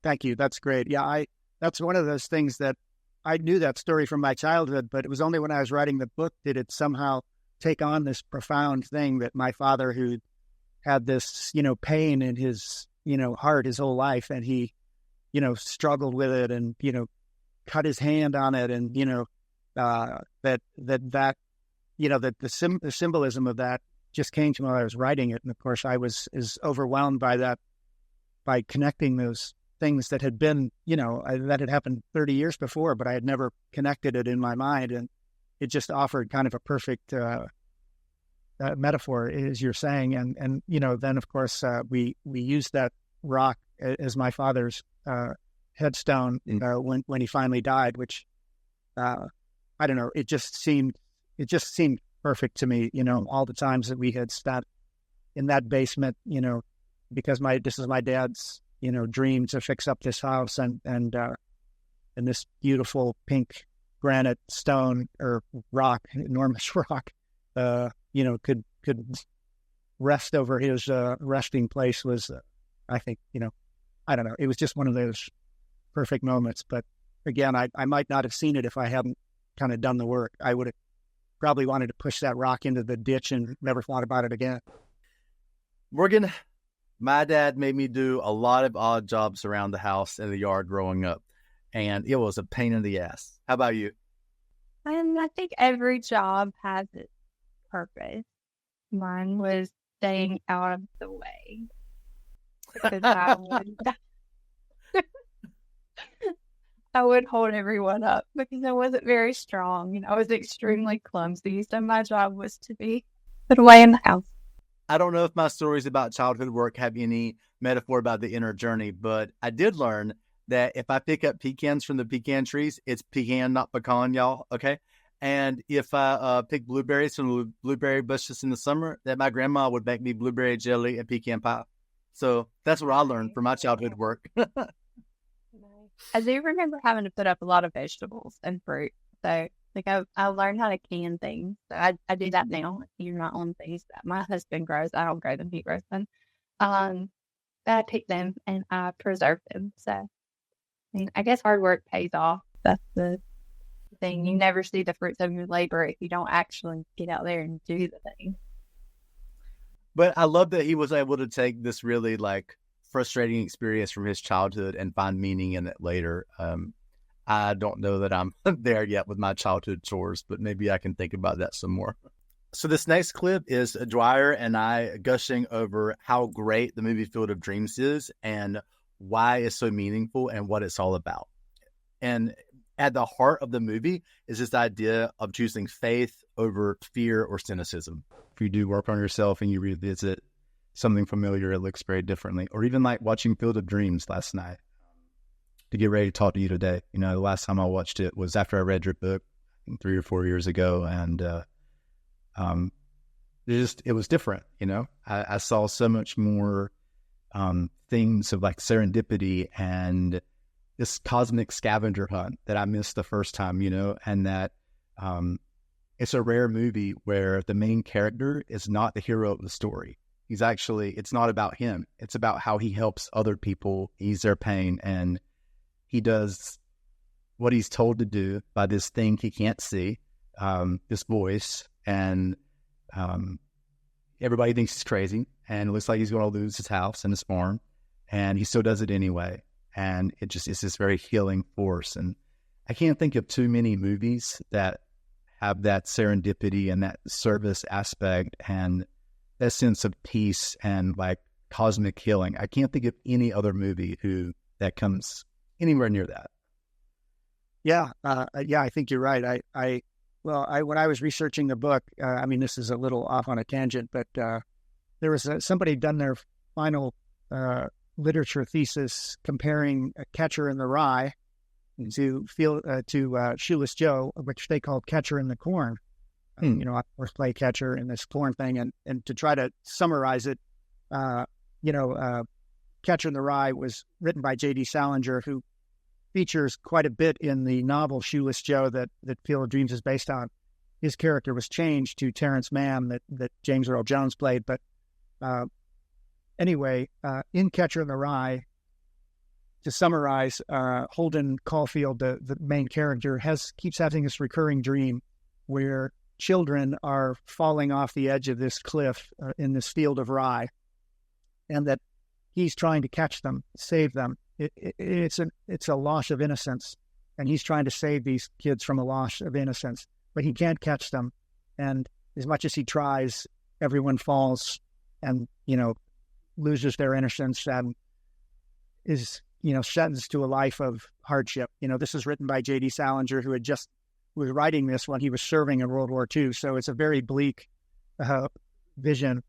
thank you. That's great. Yeah, that's one of those things that I knew that story from my childhood, but it was only when I was writing the book did it somehow take on this profound thing that my father, who had this, you know, pain in his, you know, heart his whole life, and he, you know, struggled with it and, you know, cut his hand on it. And, you know, that, you know, that the symbolism of that just came to me while I was writing it. And of course I was as overwhelmed by that, by connecting those things that had been, you know, that had happened 30 years before, but I had never connected it in my mind. And it just offered kind of a perfect metaphor, as you're saying. And, you know, then of course we used that rock as my father's headstone when he finally died, which I don't know, it just seemed perfect to me, you know, all the times that we had sat in that basement, you know, because this is my dad's, you know, dream to fix up this house, and this beautiful pink granite stone or rock, enormous rock, you know, could rest over his resting place was, I think, you know, I don't know. It was just one of those perfect moments. But again, I might not have seen it if I hadn't kind of done the work. I would have probably wanted to push that rock into the ditch and never thought about it again. Morgan, my dad made me do a lot of odd jobs around the house and the yard growing up, and it was a pain in the ass. How about you? I think every job has its purpose. Mine was staying out of the way. Because I would hold everyone up because I wasn't very strong and I was extremely clumsy. So my job was to be put away in the house. I don't know if my stories about childhood work have any metaphor about the inner journey, but I did learn that if I pick up pecans from the pecan trees, it's pecan, not pecan, y'all. Okay. And if I pick blueberries from the blueberry bushes in the summer, that my grandma would make me blueberry jelly and pecan pie. So that's what I learned from my childhood work. I do remember having to put up a lot of vegetables and fruit. So like I learned how to can things. So I do that now. You're not on things that my husband grows. I don't grow them. He grows them. I pick them and I preserve them. So I mean, I guess hard work pays off. That's the thing. You never see the fruits of your labor if you don't actually get out there and do the thing. But I love that he was able to take this really like frustrating experience from his childhood and find meaning in it later. I don't know that I'm there yet with my childhood chores, but maybe I can think about that some more. So this next clip is Dwier and I gushing over how great the movie Field of Dreams is and why it's so meaningful and what it's all about. And at the heart of the movie is this idea of choosing faith over fear or cynicism. if you do work on yourself and you revisit something familiar, it looks very differently. Or even like watching Field of Dreams last night to get ready to talk to you today. You know, the last time I watched it was after I read your book 3 or 4 years ago, and it was different. You know, I saw so much more things of like serendipity and this cosmic scavenger hunt that I missed the first time, you know, and that it's a rare movie where the main character is not the hero of the story. It's not about him. It's about how he helps other people ease their pain. And he does what he's told to do by this thing he can't see, this voice. And everybody thinks he's crazy. And it looks like he's going to lose his house and his farm. And he still does it anyway. And it's this very healing force. And I can't think of too many movies that have that serendipity and that service aspect and that sense of peace and like cosmic healing. I can't think of any other movie that comes anywhere near that. Yeah. I think you're right. When I was researching the book, I mean, this is a little off on a tangent, but there was somebody done their final literature thesis comparing A Catcher in the Rye to Shoeless Joe, which they called Catcher in the Corn. You know, I of course play catcher in this corn thing, and to try to summarize it, Catcher in the Rye was written by J.D. Salinger, who features quite a bit in the novel Shoeless Joe that Field of Dreams is based on. His character was changed to Terrence Mann that James Earl Jones played, but anyway, in Catcher in the Rye, to summarize, Holden Caulfield, the main character, keeps having this recurring dream where children are falling off the edge of this cliff in this field of rye, and that he's trying to catch them, save them. It's a loss of innocence, and he's trying to save these kids from a loss of innocence, but he can't catch them. And as much as he tries, everyone falls and, you know, loses their innocence and is, you know, sentenced to a life of hardship. You know, this is written by J.D. Salinger, who was writing this when he was serving in World War II. So it's a very bleak vision.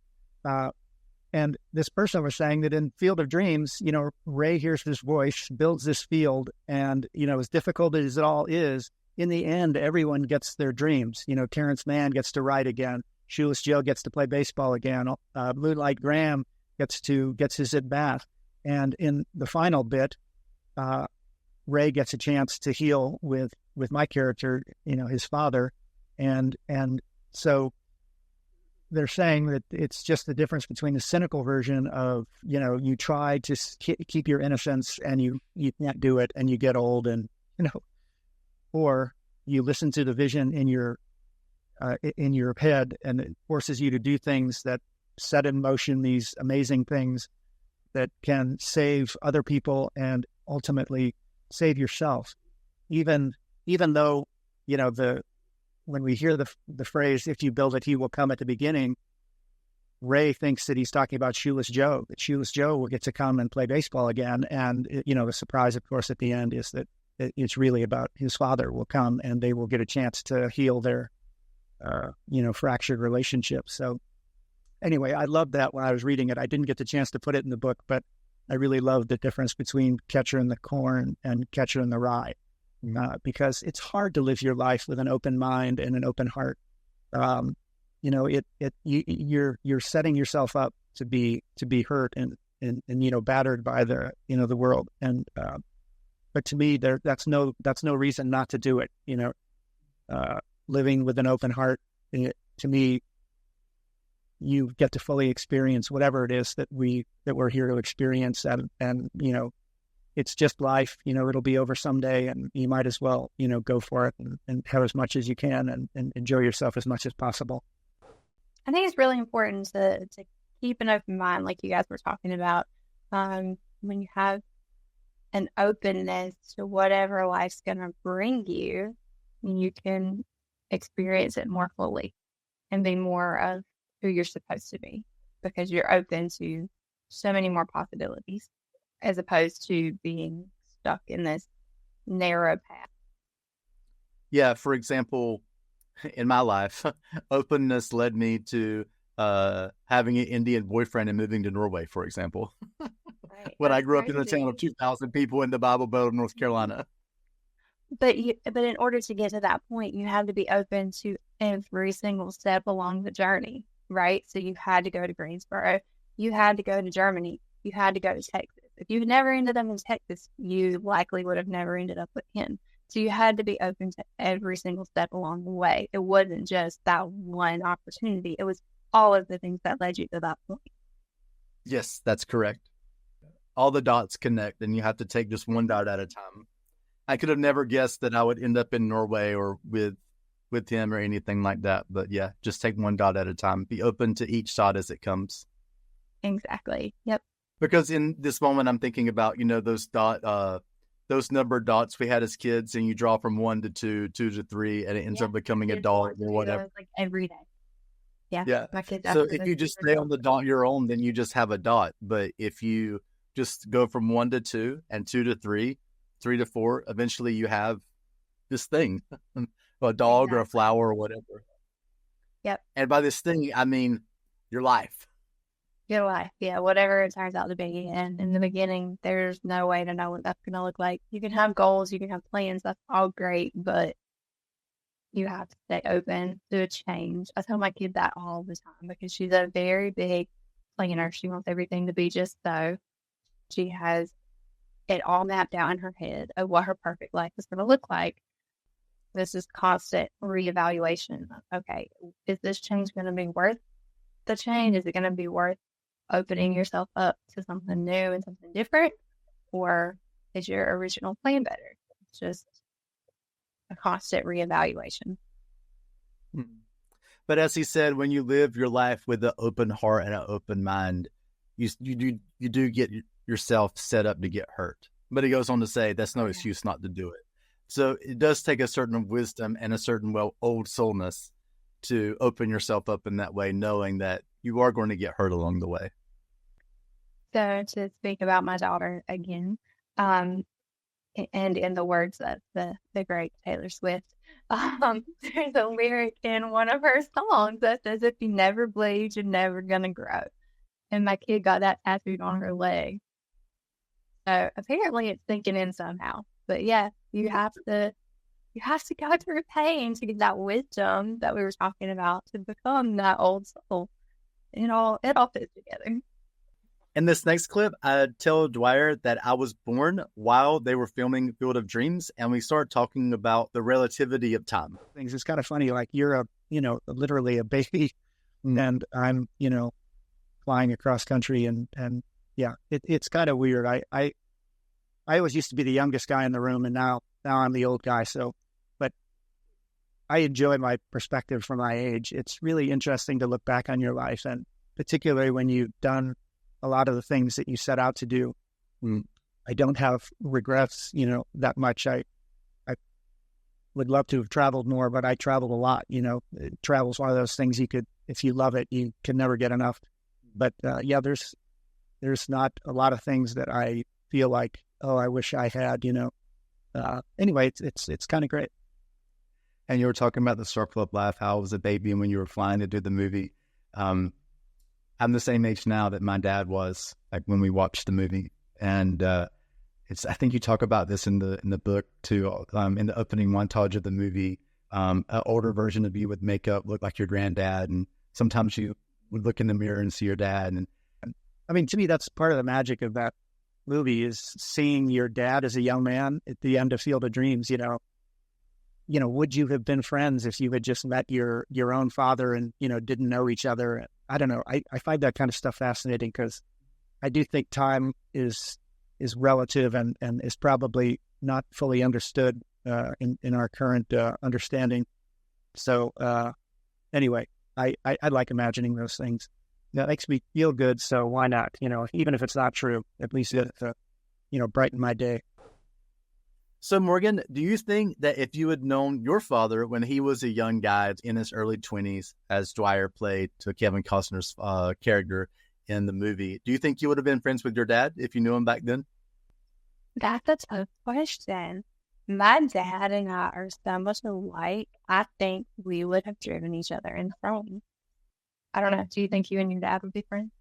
And this person was saying that in Field of Dreams, you know, Ray hears this voice, builds this field, and, you know, as difficult as it all is, in the end, everyone gets their dreams. You know, Terrence Mann gets to write again. Shoeless Joe gets to play baseball again. Moonlight Graham gets his at-bat. And in the final bit, Ray gets a chance to heal with my character, you know, his father. And so they're saying that it's just the difference between the cynical version of, you know, you try to keep your innocence and you can't do it and you get old, and, you know, or you listen to the vision in your head and it forces you to do things that set in motion these amazing things that can save other people and ultimately save yourself. Even though, you know, when we hear the phrase, if you build it, he will come at the beginning, Ray thinks that he's talking about Shoeless Joe, that Shoeless Joe will get to come and play baseball again. And, you know, the surprise, of course, at the end is that it's really about his father will come and they will get a chance to heal their, you know, fractured relationship. So anyway, I loved that when I was reading it. I didn't get the chance to put it in the book, but I really loved the difference between Catcher in the Corn and Catcher in the Rye. Because it's hard to live your life with an open mind and an open heart. You know, you're setting yourself up to be hurt and you know, battered by the, you know, the world. And but to me, that's no reason not to do it. You know, living with an open heart, to me, you get to fully experience whatever it is that we're here to experience, and you know, it's just life. You know, it'll be over someday, and you might as well, you know, go for it and have as much as you can and enjoy yourself as much as possible. I think it's really important to keep an open mind, like you guys were talking about. When you have an openness to whatever life's going to bring you, you can experience it more fully and be more of who you're supposed to be, because you're open to so many more possibilities, as opposed to being stuck in this narrow path. Yeah, for example, in my life, openness led me to having an Indian boyfriend and moving to Norway, for example. Right. When I That's grew up in a town crazy. of 2,000 people in the Bible Belt of North Carolina. But in order to get to that point, you have to be open to every single step along the journey, right? So you had to go to Greensboro, you had to go to Germany, you had to go to Texas. If you never ended up in Texas, you likely would have never ended up with him. So you had to be open to every single step along the way. It wasn't just that one opportunity. It was all of the things that led you to that point. Yes, that's correct. All the dots connect, and you have to take just one dot at a time. I could have never guessed that I would end up in Norway or with him or anything like that. But yeah, just take one dot at a time. Be open to each dot as it comes. Exactly. Yep. Because in this moment, I'm thinking about, those numbered dots we had as kids, and you draw from 1 to 2, 2 to 3, and it ends up becoming a dot or whatever. Like every day. Yeah. Yeah. My kids. So if you just stay on the dot you're on, then you just have a dot. But if you just go from 1 to 2 and 2 to 3, 3 to 4, eventually you have this thing, a dog or a flower or whatever. Yep. And by this thing, I mean your life. Your life. Yeah. Whatever it turns out to be. And in the beginning, there's no way to know what that's going to look like. You can have goals, you can have plans. That's all great. But you have to stay open to a change. I tell my kid that all the time because she's a very big planner. She wants everything to be just so. She has it all mapped out in her head of what her perfect life is going to look like. This is constant reevaluation. Okay, is this change going to be worth the change? Is it going to be worth opening yourself up to something new and something different? Or is your original plan better? It's just a constant reevaluation. But as he said, when you live your life with an open heart and an open mind, you do get yourself set up to get hurt. But he goes on to say that's no excuse not to do it. So it does take a certain wisdom and a certain old soulness to open yourself up in that way, knowing that you are going to get hurt along the way. So to speak about my daughter again, and in the words of the great Taylor Swift, there's a lyric in one of her songs that says, "If you never bleed, you're never gonna grow." And my kid got that tattooed on her leg. So apparently it's sinking in somehow. But yeah, you have to go through pain to get that wisdom that we were talking about to become that old soul. It all fits together. In this next clip, I tell Dwier that I was born while they were filming Field of Dreams, and we start talking about the relativity of time. Things. It's kind of funny, like you're literally a baby, and I'm, flying across country, and yeah, it's kind of weird. I always used to be the youngest guy in the room, and now I'm the old guy. So, but I enjoy my perspective from my age. It's really interesting to look back on your life, and particularly when you've done a lot of the things that you set out to do. I don't have regrets, that much. I would love to have traveled more, but I traveled a lot. Travel's one of those things you could, if you love it, you can never get enough. But yeah, there's not a lot of things that I feel like, oh, I wish I had. Anyway, it's kind of great. And you were talking about the circle of life, how I was a baby, and when you were flying to do the movie. I'm the same age now that my dad was, like when we watched the movie, and I think you talk about this in the book too. In the opening montage of the movie, an older version of you with makeup looked like your granddad, and sometimes you would look in the mirror and see your dad. And I mean, to me, that's part of the magic of that movie is seeing your dad as a young man at the end of Field of Dreams. Would you have been friends if you had just met your own father and didn't know each other? I don't know. I find that kind of stuff fascinating because I do think time is relative and is probably not fully understood in our current understanding. So anyway, I like imagining those things. That makes me feel good. So why not? Even if it's not true, at least it brighten my day. So Morgan, do you think that if you had known your father when he was a young guy in his early 20s, as Dwier played to Kevin Costner's character in the movie, do you think you would have been friends with your dad if you knew him back then? That's a tough question. My dad and I are so much alike. I think we would have driven each other insane. I don't know. Do you think you and your dad would be friends?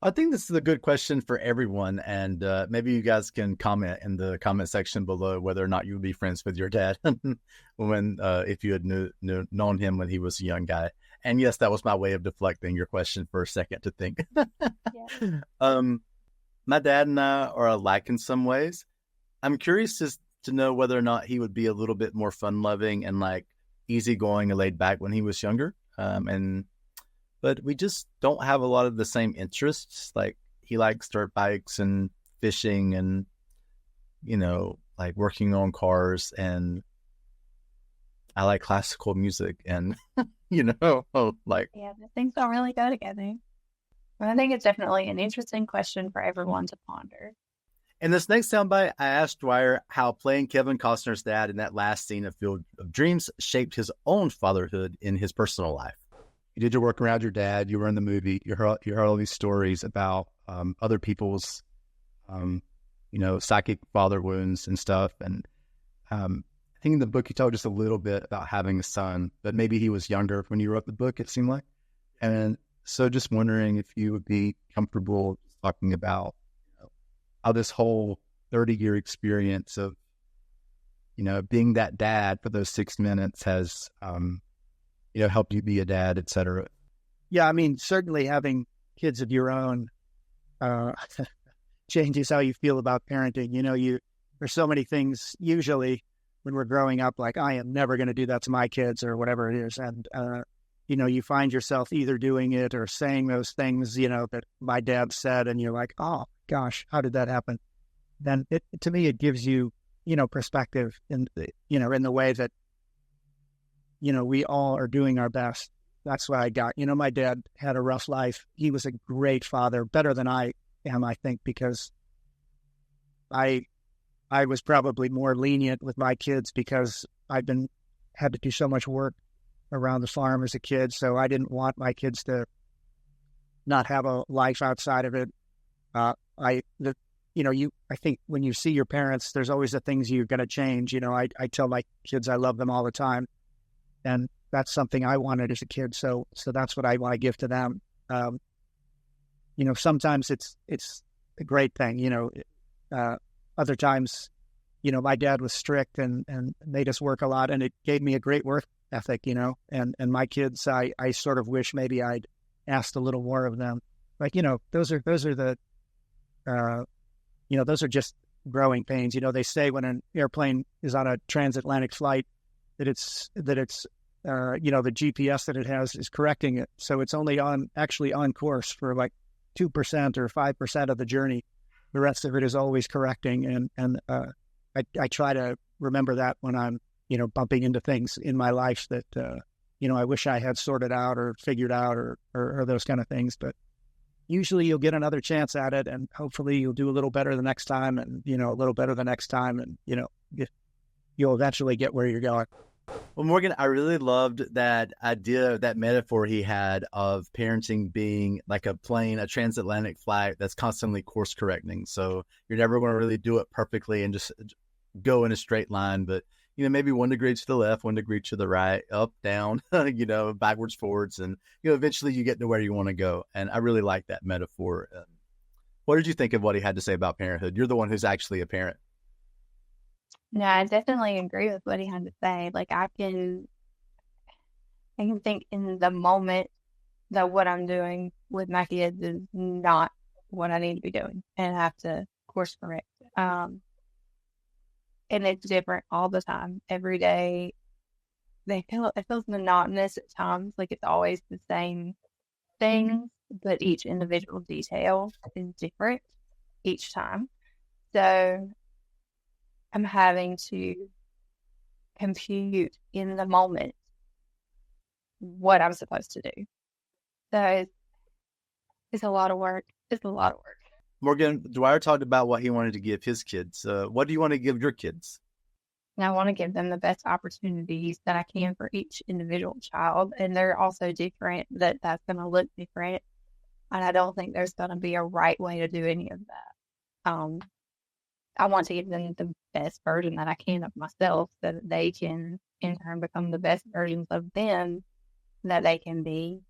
I think this is a good question for everyone, and maybe you guys can comment in the comment section below whether or not you would be friends with your dad when if you had known him when he was a young guy. And yes, that was my way of deflecting your question for a second to think. Yeah. My dad and I are alike in some ways. I'm curious to know whether or not he would be a little bit more fun-loving and like easygoing and laid back when he was younger. But we just don't have a lot of the same interests. Like he likes dirt bikes and fishing and, like working on cars, and I like classical music and, like. Yeah, the things don't really go together. But I think it's definitely an interesting question for everyone to ponder. In this next soundbite, I asked Dwier how playing Kevin Costner's dad in that last scene of Field of Dreams shaped his own fatherhood in his personal life. You did your work around your dad. You were in the movie. You heard all these stories about other people's, psychic father wounds and stuff. And I think in the book you told just a little bit about having a son, but maybe he was younger when you wrote the book, it seemed like. And so just wondering if you would be comfortable talking about how this whole 30-year experience of, being that dad for those 6 minutes has helped you be a dad, et cetera. Yeah, I mean, certainly having kids of your own changes how you feel about parenting. There's so many things usually when we're growing up, like I am never going to do that to my kids or whatever it is. And, you find yourself either doing it or saying those things, that my dad said, and you're like, oh gosh, how did that happen? Then to me, it gives you, perspective in the way that, we all are doing our best. That's what I got. My dad had a rough life. He was a great father, better than I am, I think, because I was probably more lenient with my kids because had to do so much work around the farm as a kid. So I didn't want my kids to not have a life outside of it. I think when you see your parents, there's always the things you're going to change. I tell my kids I love them all the time. And that's something I wanted as a kid. So that's what I want to give to them. Sometimes it's a great thing, other times, my dad was strict and made us work a lot, and it gave me a great work ethic, and my kids, I sort of wish maybe I'd asked a little more of them. Like, those are the, those are just growing pains. They say when an airplane is on a transatlantic flight, that it's the GPS that it has is correcting it. So it's only actually on course for like 2% or 5% of the journey. The rest of it is always correcting. And I try to remember that when I'm, bumping into things in my life that, I wish I had sorted out or figured out or those kind of things. But usually you'll get another chance at it, and hopefully you'll do a little better the next time, and, a little better the next time. And, you'll eventually get where you're going. Well, Morgan, I really loved that idea, that metaphor he had of parenting being like a plane, a transatlantic flight that's constantly course correcting. So you're never going to really do it perfectly and just go in a straight line, but, maybe 1 degree to the left, 1 degree to the right, up, down, backwards, forwards. And, eventually you get to where you want to go. And I really like that metaphor. What did you think of what he had to say about parenthood? You're the one who's actually a parent. No, I definitely agree with what he had to say. Like I can think in the moment that what I'm doing with my kids is not what I need to be doing, and I have to course correct. And it's different all the time, every day. It feels monotonous at times, like it's always the same things, but each individual detail is different each time. So I'm having to compute in the moment what I'm supposed to do. So it's a lot of work. It's a lot of work. Morgan, Dwier talked about what he wanted to give his kids. What do you want to give your kids? And I want to give them the best opportunities that I can for each individual child. And they're also different, that's going to look different. And I don't think there's going to be a right way to do any of that. I want to give them the best version that I can of myself so that they can, in turn, become the best versions of them that they can be.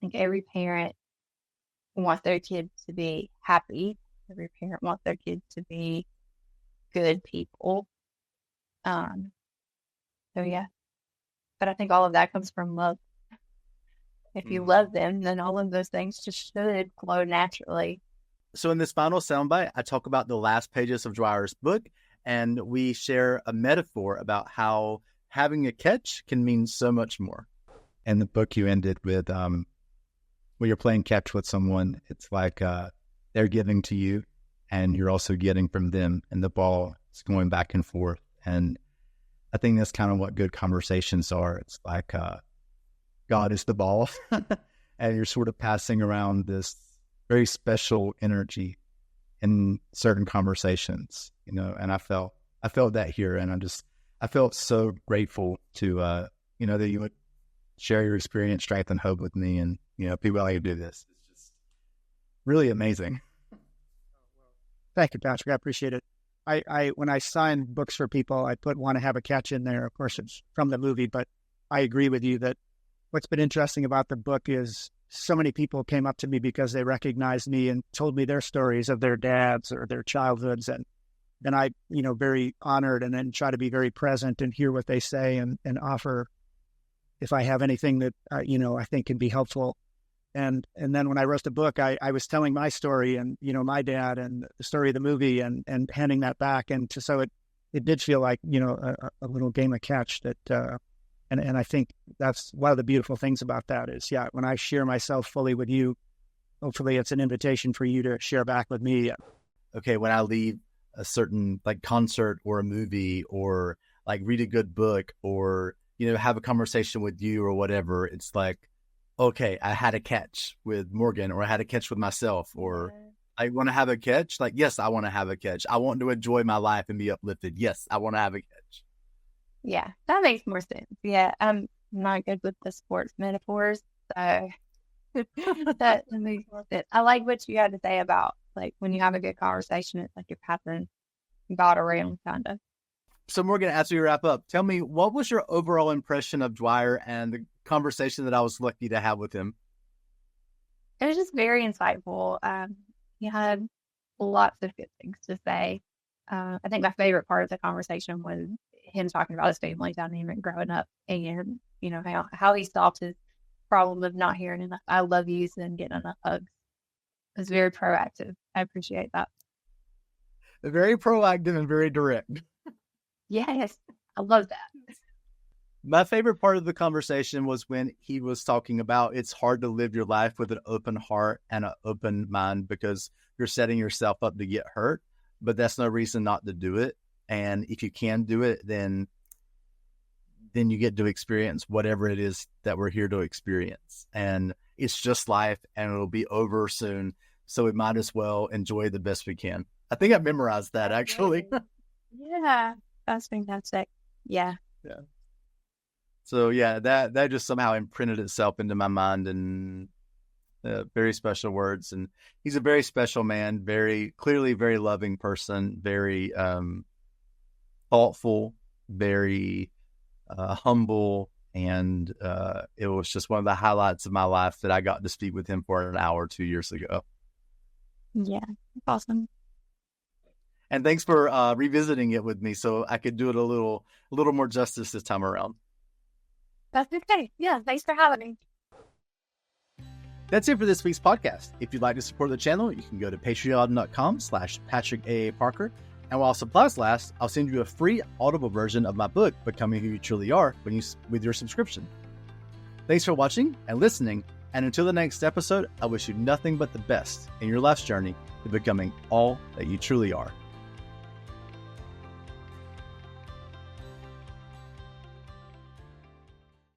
think every parent wants their kids to be happy. Every parent wants their kids to be good people. So yeah, but I think all of that comes from love. If you love them, then all of those things just should flow naturally. So in this final soundbite, I talk about the last pages of Dwier's book, and we share a metaphor about how having a catch can mean so much more. And the book you ended with, when you're playing catch with someone, it's like they're giving to you, and you're also getting from them, and the ball is going back and forth. And I think that's kind of what good conversations are. It's like God is the ball, and you're sort of passing around this very special energy in certain conversations, you know. And I felt that here, and I felt so grateful to that you would share your experience, strength, and hope with me, and be willing to do this. It's just really amazing. Thank you, Patrick. I appreciate it. I when I sign books for people, I want to have a catch in there. Of course, it's from the movie, but I agree with you that what's been interesting about the book is so many people came up to me because they recognized me and told me their stories of their dads or their childhoods. And then I, very honored, and then try to be very present and hear what they say and offer if I have anything that, I think can be helpful. And then when I wrote the book, I was telling my story and, my dad and the story of the movie and handing that back. And so it did feel like, a little game of catch that, and I think that's one of the beautiful things about that is, when I share myself fully with you, hopefully it's an invitation for you to share back with me. Okay, when I leave a certain concert or a movie or read a good book or, have a conversation with you or whatever, it's like, okay, I had a catch with Morgan, or I had a catch with myself, or I want to have a catch. Yes, I want to have a catch. I want to enjoy my life and be uplifted. Yes, I want to have a catch. Yeah, that makes more sense. Yeah, I'm not good with the sports metaphors, so that makes more sense. I like what you had to say about when you have a good conversation, it's like you're passing God around, kind of. So Morgan, as we wrap up, tell me, what was your overall impression of Dwier and the conversation that I was lucky to have with him? It was just very insightful. He had lots of good things to say. I think my favorite part of the conversation was him talking about his family dynamic growing up, and how he solved his problem of not hearing enough "I love yous" and getting enough hugs. It was very proactive. I appreciate that. Very proactive and very direct. Yes, I love that. My favorite part of the conversation was when he was talking about it's hard to live your life with an open heart and an open mind because you're setting yourself up to get hurt, but that's no reason not to do it. And if you can do it, then you get to experience whatever it is that we're here to experience. And it's just life, and it'll be over soon. So we might as well enjoy the best we can. I think I memorized that, actually. Yeah, that's fantastic. Yeah. Yeah. So yeah, that just somehow imprinted itself into my mind, and very special words. And he's a very special man, very clearly, very loving person, very thoughtful, very humble. And it was just one of the highlights of my life that I got to speak with him for an hour 2 years ago. Yeah, awesome. And thanks for revisiting it with me so I could do it a little more justice this time around. That's okay. Yeah, thanks for having me. That's it for this week's podcast. If you'd like to support the channel, you can go to patreon.com/PatrickAAParker. And while supplies last, I'll send you a free Audible version of my book, Becoming Who You Truly Are, with your subscription. Thanks for watching and listening. And until the next episode, I wish you nothing but the best in your life's journey to becoming all that you truly are.